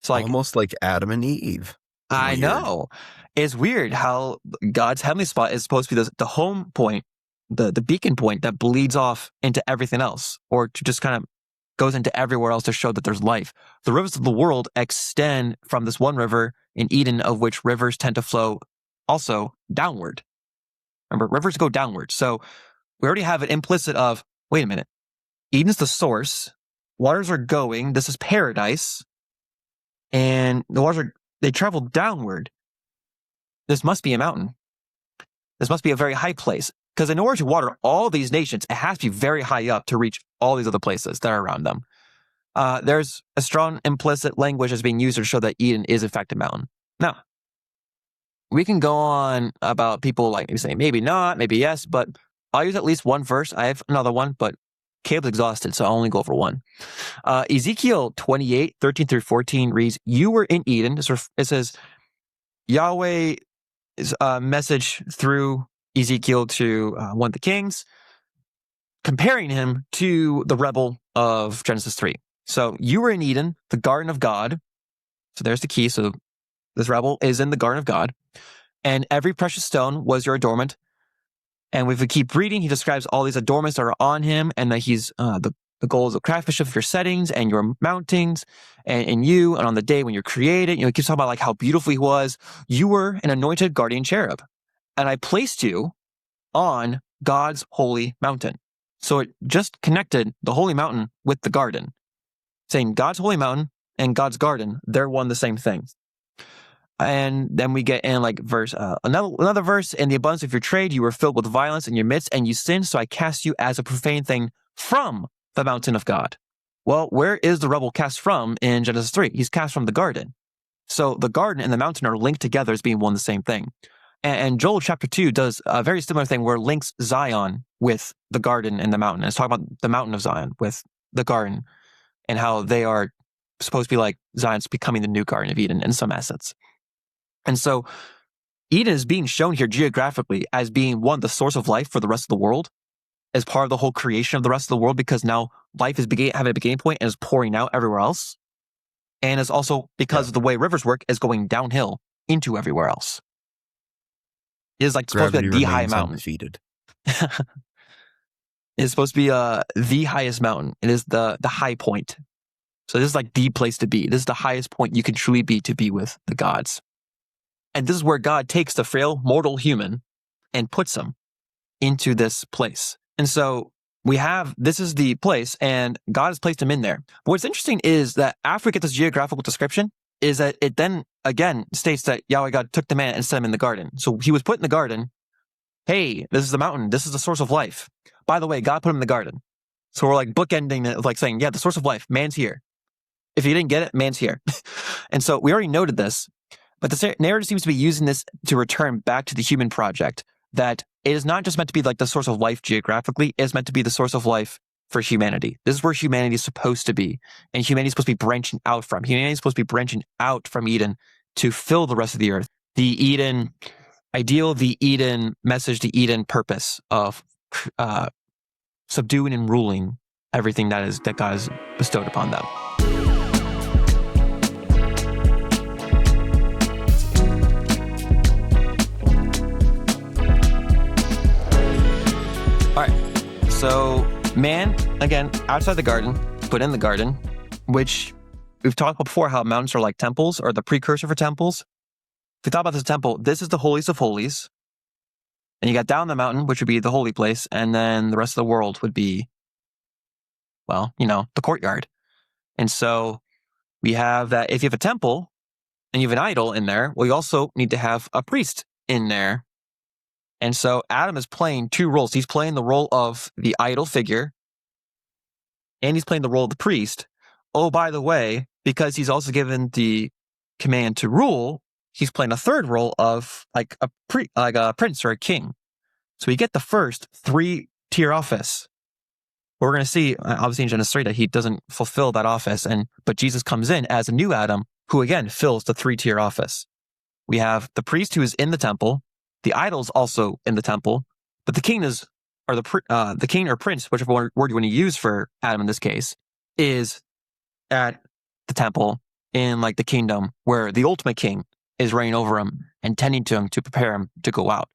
It's like almost like Adam and Eve. I know. It's weird how God's heavenly spot is supposed to be the home point, the beacon point that bleeds off into everything else, or to just kind of goes into everywhere else to show that there's life. The rivers of the world extend from this one river in Eden, of which rivers tend to flow also downward. Remember, rivers go downward. So we already have an implicit of, wait a minute, Eden's the source, waters are going, this is paradise, and the waters they travel downward. This must be a mountain. This must be a very high place. Because in order to water all these nations, it has to be very high up to reach all these other places that are around them. There's a strong implicit language that's being used to show that Eden is in fact a mountain. Now, we can go on about people like maybe saying maybe not, maybe yes, but I'll use at least one verse. I have another one, but Caleb's exhausted, so I'll only go over one. Ezekiel 28, 13 through 14 reads, you were in Eden. It says, Yahweh's message through Ezekiel to one of the kings, comparing him to the rebel of Genesis 3. So you were in Eden, the garden of God. So there's the key. So this rebel is in the garden of God. And every precious stone was your adornment. And if we keep reading, he describes all these adornments that are on him, and that he's the goals of craftsmanship of your settings and your mountings and you, and on the day when you're created. He keeps talking about like how beautiful he was. You were an anointed guardian cherub, and I placed you on God's holy mountain. So it just connected the holy mountain with the garden, saying God's holy mountain and God's garden, they're one the same thing. And then we get in like another verse, in the abundance of your trade, you were filled with violence in your midst, and you sinned, so I cast you as a profane thing from the mountain of God. Well, where is the rebel cast from in Genesis 3? He's cast from the garden. So the garden and the mountain are linked together as being one the same thing. And Joel chapter 2 does a very similar thing where it links Zion with the garden and the mountain. And it's talking about the mountain of Zion with the garden and how they are supposed to be like Zion's becoming the new Garden of Eden in some essence. And so Eden is being shown here geographically as being one, the source of life for the rest of the world, as part of the whole creation of the rest of the world, because now life is having a beginning point and is pouring out everywhere else. And is also, because of the way rivers work, is going downhill into everywhere else. It is like supposed to be the high mountain. Undefeated. It's supposed to be the highest mountain. It is the high point. So this is like the place to be. This is the highest point you can truly be to be with the gods. And this is where God takes the frail mortal human and puts him into this place. And so this is the place, and God has placed him in there. But what's interesting is that after we get this geographical description, is that it then again states that Yahweh God took the man and set him in the garden. So he was put in the garden. Hey, this is the mountain. This is the source of life. By the way, God put him in the garden. So we're like bookending it, like saying, yeah, the source of life, man's here. If you didn't get it, man's here. And so we already noted this, but the narrative seems to be using this to return back to the human project, that it is not just meant to be like the source of life geographically, it's meant to be the source of life for humanity. This is where humanity is supposed to be, and humanity is supposed to be branching out from. Humanity is supposed to be branching out from Eden to fill the rest of the earth. the Eden ideal, the Eden message, the Eden purpose of subduing and ruling everything that God has bestowed upon them. All right. So man, again, outside the garden, but in the garden, which we've talked about before, how mountains are like temples or the precursor for temples. If you thought about this temple, this is the holiest of holies. And you got down the mountain, which would be the holy place. And then the rest of the world would be, well, the courtyard. And so we have that if you have a temple and you have an idol in there, well, you also need to have a priest in there. And so Adam is playing two roles. He's playing the role of the idol figure, and he's playing the role of the priest. Oh, by the way, because he's also given the command to rule, he's playing a third role of like a prince or a king. So we get the first 3-tier office. We're going to see, obviously in Genesis 3, that he doesn't fulfill that office, but Jesus comes in as a new Adam, who again fills the 3-tier office. We have the priest who is in the temple, the idol's also in the temple, but the king the king or prince, whichever word you want to use for Adam in this case, is at the temple in like the kingdom where the ultimate king is reigning over him and tending to him to prepare him to go out.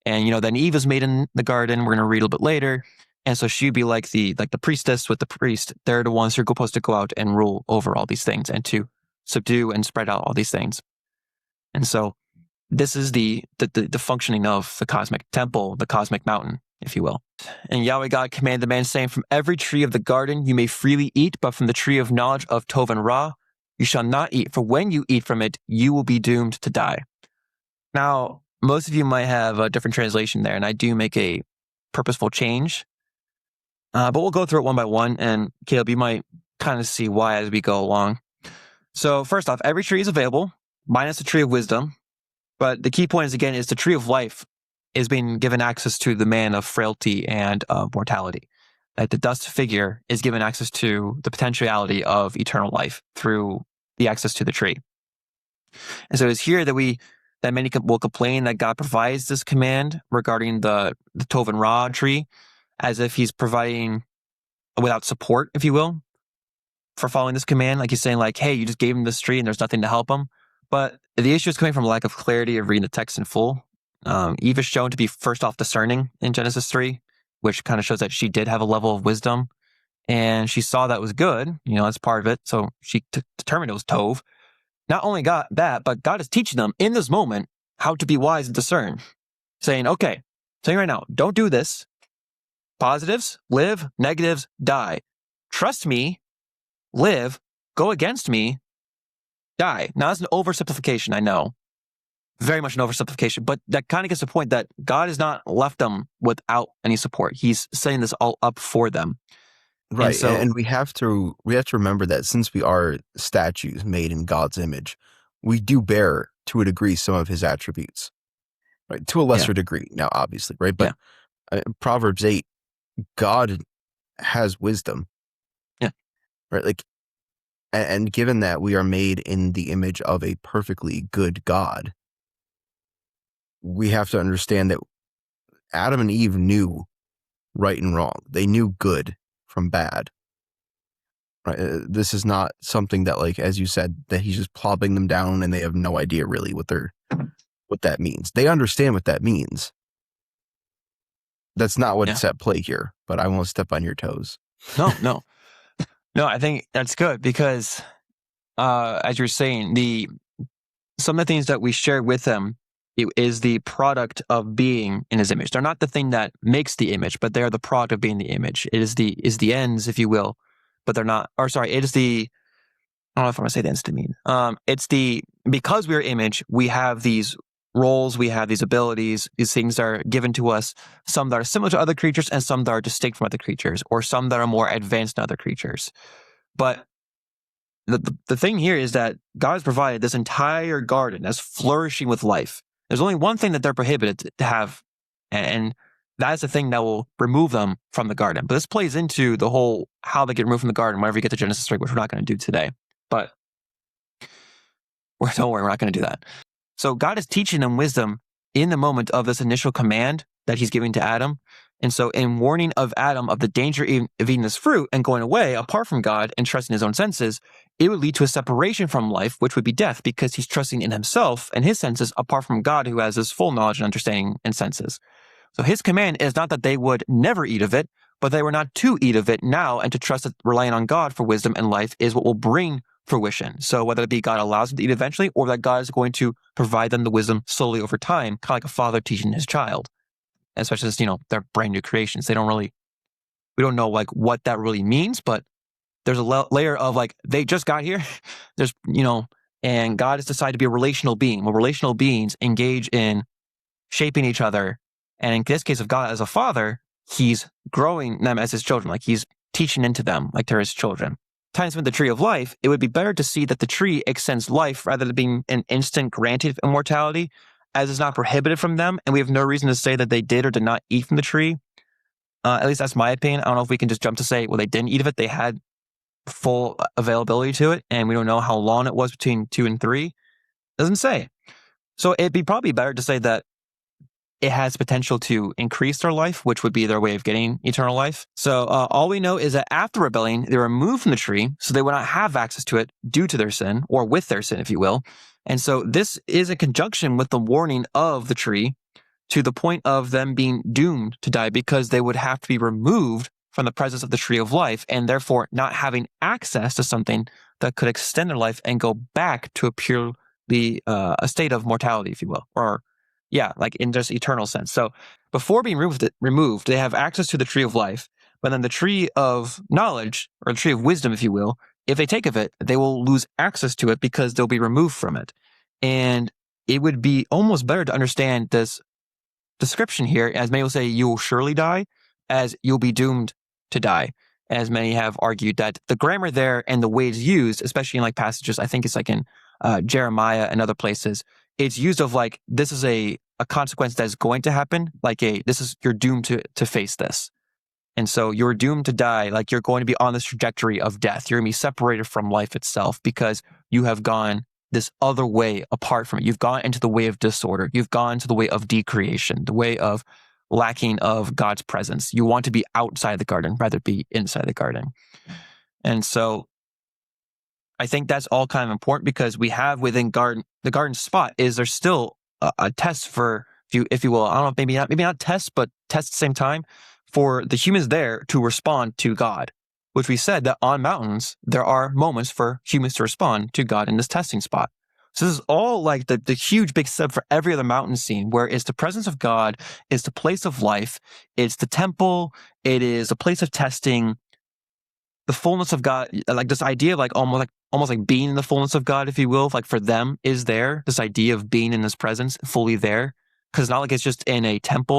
And then Eve is made in the garden. We're going to read a little bit later. And so she'd be like the priestess with the priest. They're the ones who are supposed to go out and rule over all these things and to subdue and spread out all these things. And so this is the functioning of the cosmic temple, the cosmic mountain, if you will. And Yahweh God commanded the man, saying, from every tree of the garden you may freely eat, but from the tree of knowledge of Tov and Ra you shall not eat, for when you eat from it, you will be doomed to die. Now, most of you might have a different translation there, and I do make a purposeful change. But we'll go through it one by one, and Caleb, you might kind of see why as we go along. So first off, every tree is available, minus the tree of wisdom. But the key point is, again, is the tree of life is being given access to the man of frailty and mortality. That the dust figure is given access to the potentiality of eternal life through the access to the tree. And so it's here that many will complain that God provides this command regarding the Tov and Ra tree, as if he's providing without support, if you will, for following this command. Like he's saying, like, hey, you just gave him this tree and there's nothing to help him. But the issue is coming from a lack of clarity of reading the text in full. Eve is shown to be first off discerning in Genesis 3, which kind of shows that she did have a level of wisdom. And she saw that was good, that's part of it. So she determined it was Tov. Not only got that, but God is teaching them in this moment how to be wise and discern. Saying, okay, saying right now, don't do this. Positives, live. Negatives, die. Trust me, live. Go against me, die. Now, that's an oversimplification, I know. Very much an oversimplification, but that kind of gets the point that God has not left them without any support. He's setting this all up for them. Right. And we have to remember that since we are statues made in God's image, we do bear to a degree some of his attributes, right? To a lesser degree now, obviously, right? But Proverbs 8, God has wisdom. Yeah. Right. Like, and given that we are made in the image of a perfectly good God, we have to understand that Adam and Eve knew right and wrong. They knew good from bad. Right? This is not something that, like, as you said, that he's just plopping them down and they have no idea really what that means. They understand what that means. That's not what's at play here, but I won't step on your toes. No, I think that's good because, as you're saying, some of the things that we share with them is the product of being in his image. They're not the thing that makes the image, but they're the product of being the image. It is the ends, if you will, but they're not, it is the, I don't know if I'm going to say the ends to mean. Because we're image, we have these roles, we have these abilities, these things are given to us, some that are similar to other creatures and some that are distinct from other creatures, or some that are more advanced than other creatures. But the thing here is that God has provided this entire garden as flourishing with life. There's only one thing that they're prohibited to have, and that's the thing that will remove them from the garden. But this plays into the whole how they get removed from the garden whenever you get to Genesis 3, which we're not going to do today. But don't worry, we're not going to do that. So God is teaching them wisdom in the moment of this initial command that he's giving to Adam. And so in warning of Adam of the danger of eating this fruit and going away apart from God and trusting his own senses, it would lead to a separation from life, which would be death, because he's trusting in himself and his senses apart from God, who has his full knowledge and understanding and senses. So his command is not that they would never eat of it, but they were not to eat of it now, and to trust that relying on God for wisdom and life is what will bring fruition. So whether it be God allows them to eat eventually, or that God is going to provide them the wisdom slowly over time, kind of like a father teaching his child, especially as, they're brand new creations. We don't know like what that really means, but there's a layer of like, they just got here. There's, and God has decided to be a relational being. Well, relational beings engage in shaping each other. And in this case of God as a father, he's growing them as his children. Like he's teaching into them like they're his children. Times with the tree of life, it would be better to see that the tree extends life rather than being an instant granted immortality, as is not prohibited from them. And we have no reason to say that they did or did not eat from the tree. At least that's my opinion. I don't know if we can just jump to say, well, they didn't eat of it. They had full availability to it. And we don't know how long it was between 2 and 3. Doesn't say. So it'd be probably better to say that it has potential to increase their life, which would be their way of getting eternal life. So all we know is that after rebelling, they were removed from the tree, so they would not have access to it due to their sin, or with their sin, if you will. And so this is in conjunction with the warning of the tree, to the point of them being doomed to die, because they would have to be removed from the presence of the tree of life, and therefore not having access to something that could extend their life and go back to a purely a state of mortality, if you will, or like in just eternal sense. So before being removed, they have access to the tree of life, but then the tree of knowledge, or the tree of wisdom, if you will, if they take of it, they will lose access to it because they'll be removed from it. And it would be almost better to understand this description here, as many will say, you will surely die, as you'll be doomed to die. As many have argued that the grammar there and the way it's used, especially in like passages, I think it's like in Jeremiah and other places, it's used of like, this is a consequence that is going to happen, like you're doomed to face this. And so you're doomed to die, like you're going to be on this trajectory of death. You're going to be separated from life itself because you have gone this other way apart from it. You've gone into the way of disorder. You've gone to the way of decreation, the way of lacking of God's presence. You want to be outside the garden rather than be inside the garden. And so I think that's all kind of important, because we have within the garden spot is there's still a test for, if you will, I don't know, maybe not test, but test at the same time, for the humans there to respond to God, which we said that on mountains, there are moments for humans to respond to God in this testing spot. So this is all like the huge big step for every other mountain scene, where it's the presence of God, it's the place of life, it's the temple, it is a place of testing, the fullness of God, like this idea of like almost like being in the fullness of God, if you will, like for them is there, this idea of being in his presence fully there. Because it's not like it's just in a temple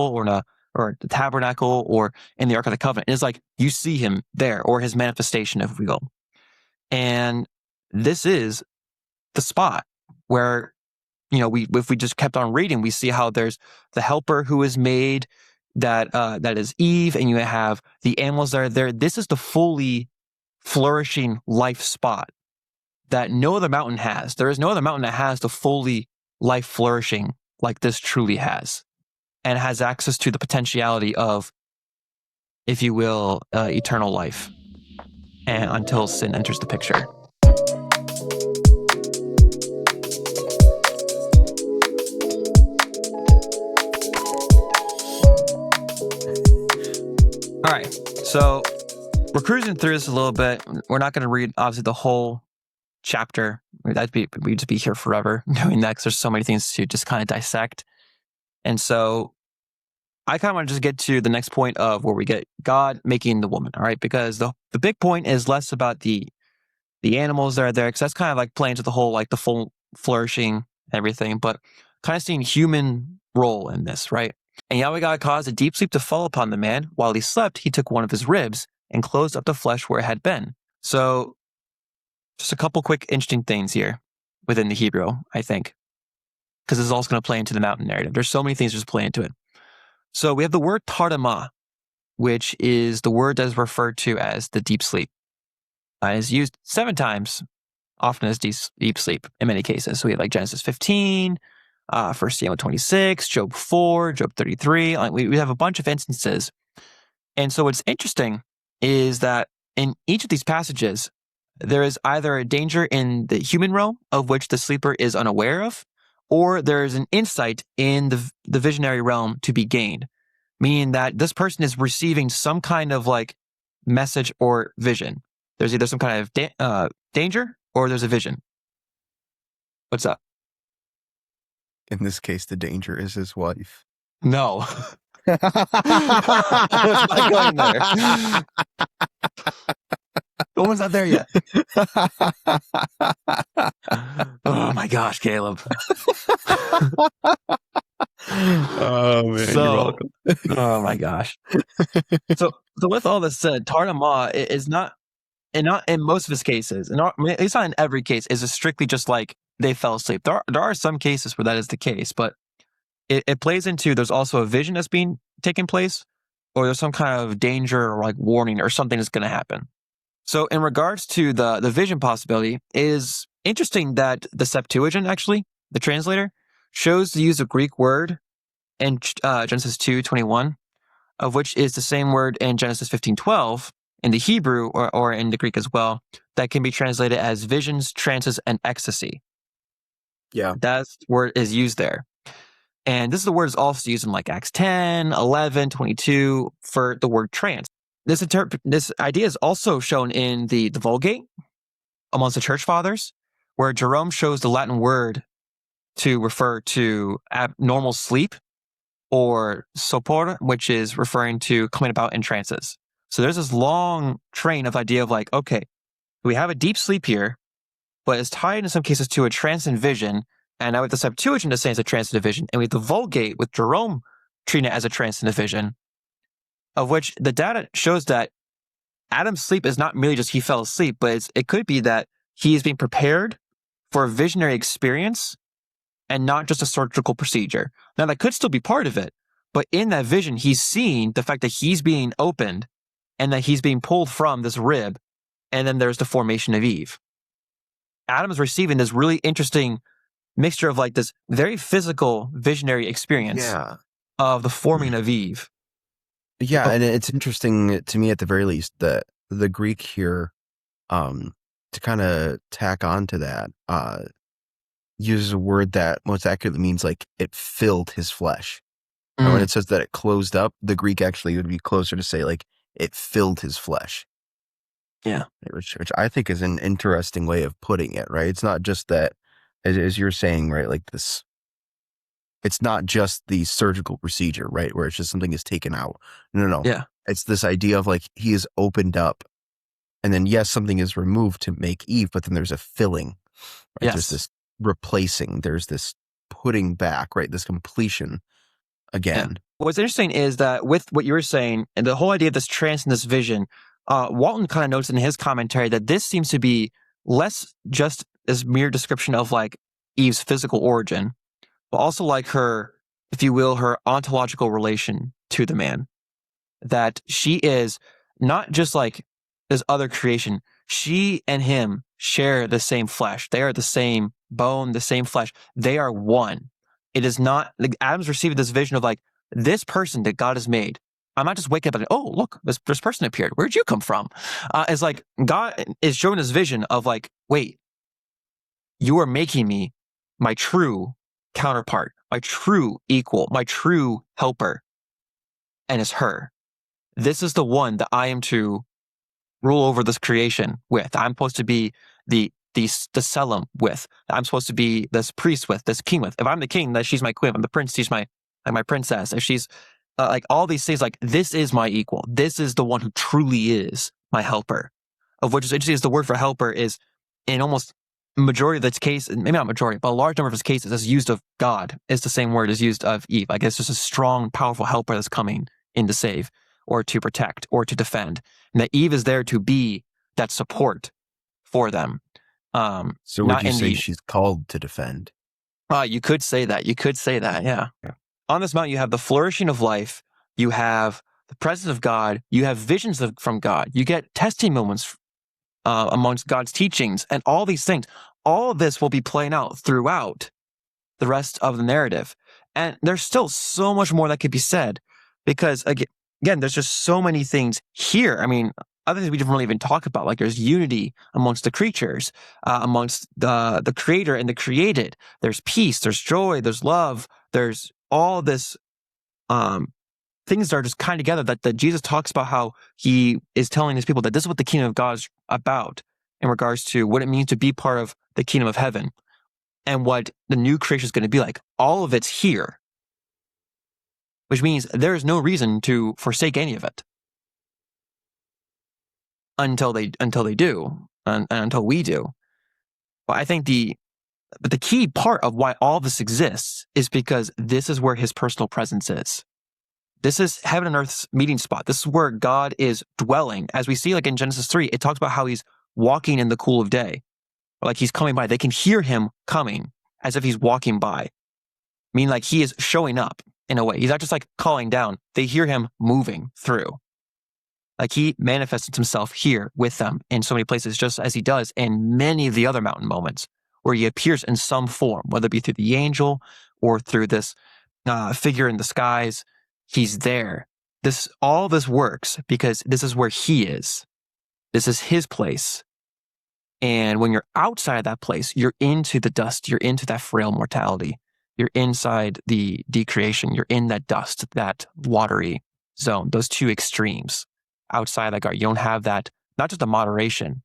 or the tabernacle or in the Ark of the Covenant. It's like you see him there, or his manifestation, if we will. And this is the spot where, if we just kept on reading, we see how there's the helper who is made, that is Eve, and you have the animals that are there. This is the fully flourishing life spot that no other mountain has. There is no other mountain that has the fully life flourishing like this truly has, and has access to the potentiality of, if you will, eternal life, and until sin enters the picture. All right, so we're cruising through this a little bit. We're not going to read, obviously, the whole chapter. We'd just be here forever doing that, because there's so many things to just kind of dissect. And so I kind of want to just get to the next point of where we get God making the woman, all right? Because the big point is less about the animals that are there, because that's kind of like playing to the whole, like the full flourishing and everything, but kind of seeing human role in this, right? And Yahweh God caused a deep sleep to fall upon the man. While he slept, he took one of his ribs and closed up the flesh where it had been. So just a couple quick interesting things here within the Hebrew, I think, because this is also going to play into the mountain narrative. There's so many things just play into it. So we have the word tardama, which is the word that is referred to as the deep sleep. It is used 7 times, often as deep sleep in many cases. So we have like Genesis 15, First Samuel 26, Job 4, Job 33. Like we have a bunch of instances. And so what's interesting is that in each of these passages, there is either a danger in the human realm of which the sleeper is unaware of, or there is an insight in the visionary realm to be gained, meaning that this person is receiving some kind of like message or vision. There's either some kind of danger or there's a vision. What's up? In this case, the danger is his wife. No. I was not going there. Almost not there yet. Oh my gosh, Caleb. Oh man, you're welcome. Oh my gosh. So with all this said, Tarnama is not, and not in most of his cases, and not, I mean, it's not in every case, is it strictly just like they fell asleep. There are some cases where that is the case, but it plays into there's also a vision that's being taken place, or there's some kind of danger or like warning or something that's going to happen. So in regards to the vision possibility, it is interesting that the Septuagint, actually, the translator, shows the use of Greek word in Genesis 2:21, of which is the same word in Genesis 15:12 in the Hebrew or in the Greek as well, that can be translated as visions, trances, and ecstasy. Yeah. That word is used there. And this is the word is also used in like Acts 10, 11, 22 for the word trance. This idea is also shown in the Vulgate amongst the church fathers, where Jerome shows the Latin word to refer to abnormal sleep, or sopor, which is referring to coming about in trances. So there's this long train of idea of like, okay, we have a deep sleep here, but it's tied in some cases to a trance and vision. And now with the Septuagint saying it's a trance and vision, and with the Vulgate with Jerome treating it as a trance and vision, of which the data shows that Adam's sleep is not merely just he fell asleep, but it could be that he is being prepared for a visionary experience and not just a surgical procedure. Now, that could still be part of it, but in that vision, he's seeing the fact that he's being opened and that he's being pulled from this rib, and then there's the formation of Eve. Adam is receiving this really interesting mixture of like this very physical visionary experience of the forming of Eve. Yeah, and it's interesting to me at the very least that the Greek here, to kind of tack on to that, uses a word that most accurately means like it filled his flesh. And when it says that it closed up, the Greek actually would be closer to say like it filled his flesh. Yeah. Which I think is an interesting way of putting it, right? It's not just that, as you're saying, right, like this, it's not just the surgical procedure, right, where it's just something is taken out. No. Yeah. It's this idea of like he is opened up, and then yes, something is removed to make Eve, but then there's a filling. Right? Yes. There's this replacing, there's this putting back, right? This completion again. Yeah. What's interesting is that with what you were saying and the whole idea of this trance and this vision, Walton kind of notes in his commentary that this seems to be less just as mere description of like Eve's physical origin, but also like her, if you will, her ontological relation to the man. That she is not just like this other creation. She and him share the same flesh. They are the same bone, the same flesh. They are one. It is not like Adam's receiving this vision of like this person that God has made. I'm not just waking up and oh look, this person appeared. Where'd you come from? It's like God is showing this vision of like, wait, you are making me my true counterpart, my true equal, my true helper, and it's her. This is the one that I am to rule over this creation with. I'm supposed to be the Selim with. I'm supposed to be this priest with, this king with. If I'm the king, then she's my queen. If I'm the prince, she's my princess. If she's like all these things, like this is my equal. This is the one who truly is my helper. Of which is interesting is the word for helper is in almost majority of its case, maybe not majority, but a large number of its cases, as used of God, is the same word as used of Eve. I guess just a strong, powerful helper that's coming in to save, or to protect, or to defend. And that Eve is there to be that support for them. So would you say she's called to defend? You could say that. You could say that, yeah. On this mountain, you have the flourishing of life. You have the presence of God. You have visions from God. You get testing moments amongst God's teachings and all these things. All of this will be playing out throughout the rest of the narrative. And there's still so much more that could be said because, again, there's just so many things here. I mean, other things we didn't really even talk about, like there's unity amongst the creatures, amongst the creator and the created. There's peace, there's joy, there's love, there's all this things that are just kind of together that Jesus talks about how he is telling his people that this is what the kingdom of God is about in regards to what it means to be part of the kingdom of heaven and what the new creation is going to be like. All of it's here, which means there is no reason to forsake any of it until they do and until we do. But I think the key part of why all this exists is because this is where his personal presence is. This is heaven and earth's meeting spot. This is where God is dwelling. As we see, like in Genesis 3, it talks about how he's walking in the cool of day. Or like he's coming by. They can hear him coming as if he's walking by. Meaning like he is showing up in a way. He's not just like calling down. They hear him moving through. Like he manifests himself here with them in so many places, just as he does in many of the other mountain moments where he appears in some form, whether it be through the angel or through this figure in the skies. He's there. All this works because this is where he is. This is his place. And when you're outside of that place, you're into the dust. You're into that frail mortality. You're inside the decreation. You're in that dust, that watery zone, those two extremes outside that guard. You don't have that, not just a moderation.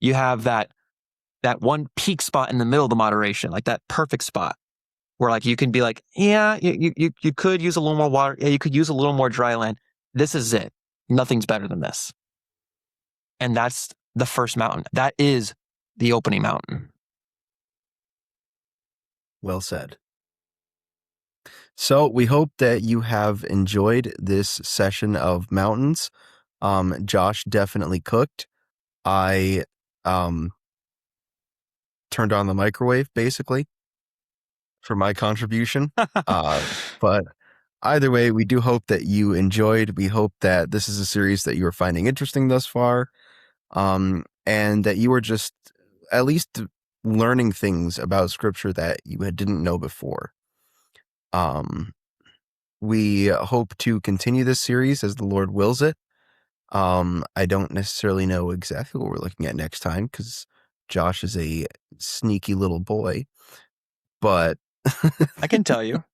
You have that one peak spot in the middle of the moderation, like that perfect spot where like you can be like, yeah, you could use a little more water. Yeah, you could use a little more dry land. This is it. Nothing's better than this. And that's the first mountain. That is the opening mountain. Well said. So we hope that you have enjoyed this session of mountains. Josh definitely cooked. I turned on the microwave basically for my contribution. But either way, we do hope that you enjoyed. We hope that this is a series that you are finding interesting thus far. And that you are just at least learning things about scripture that you didn't know before. We hope to continue this series as the Lord wills it. I don't necessarily know exactly what we're looking at next time because Josh is a sneaky little boy, but I can tell you.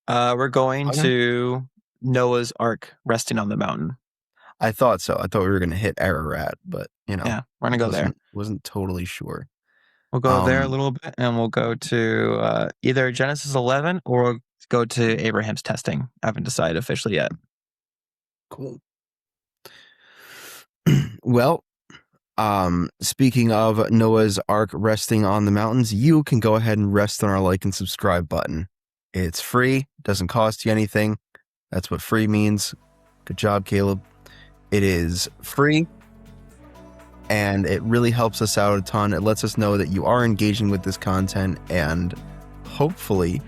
We're going to Noah's Ark resting on the mountain. I thought so. I thought we were going to hit Ararat, but yeah, we're going to go there. Wasn't totally sure. We'll go there a little bit, and we'll go to either Genesis 11 or we'll go to Abraham's testing. I haven't decided officially yet. Cool. Well, speaking of Noah's Ark resting on the mountains, you can go ahead and rest on our like and subscribe button. It's free, doesn't cost you anything. That's what free means. Good job, Caleb. It is free, and it really helps us out a ton. It lets us know that you are engaging with this content, and hopefully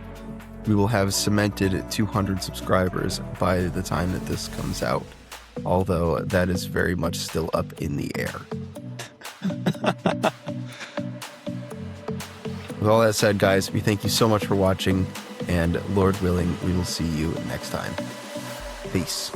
we will have cemented 200 subscribers by the time that this comes out, although that is very much still up in the air. With all that said, guys, we thank you so much for watching, and Lord willing, we will see you next time. Peace.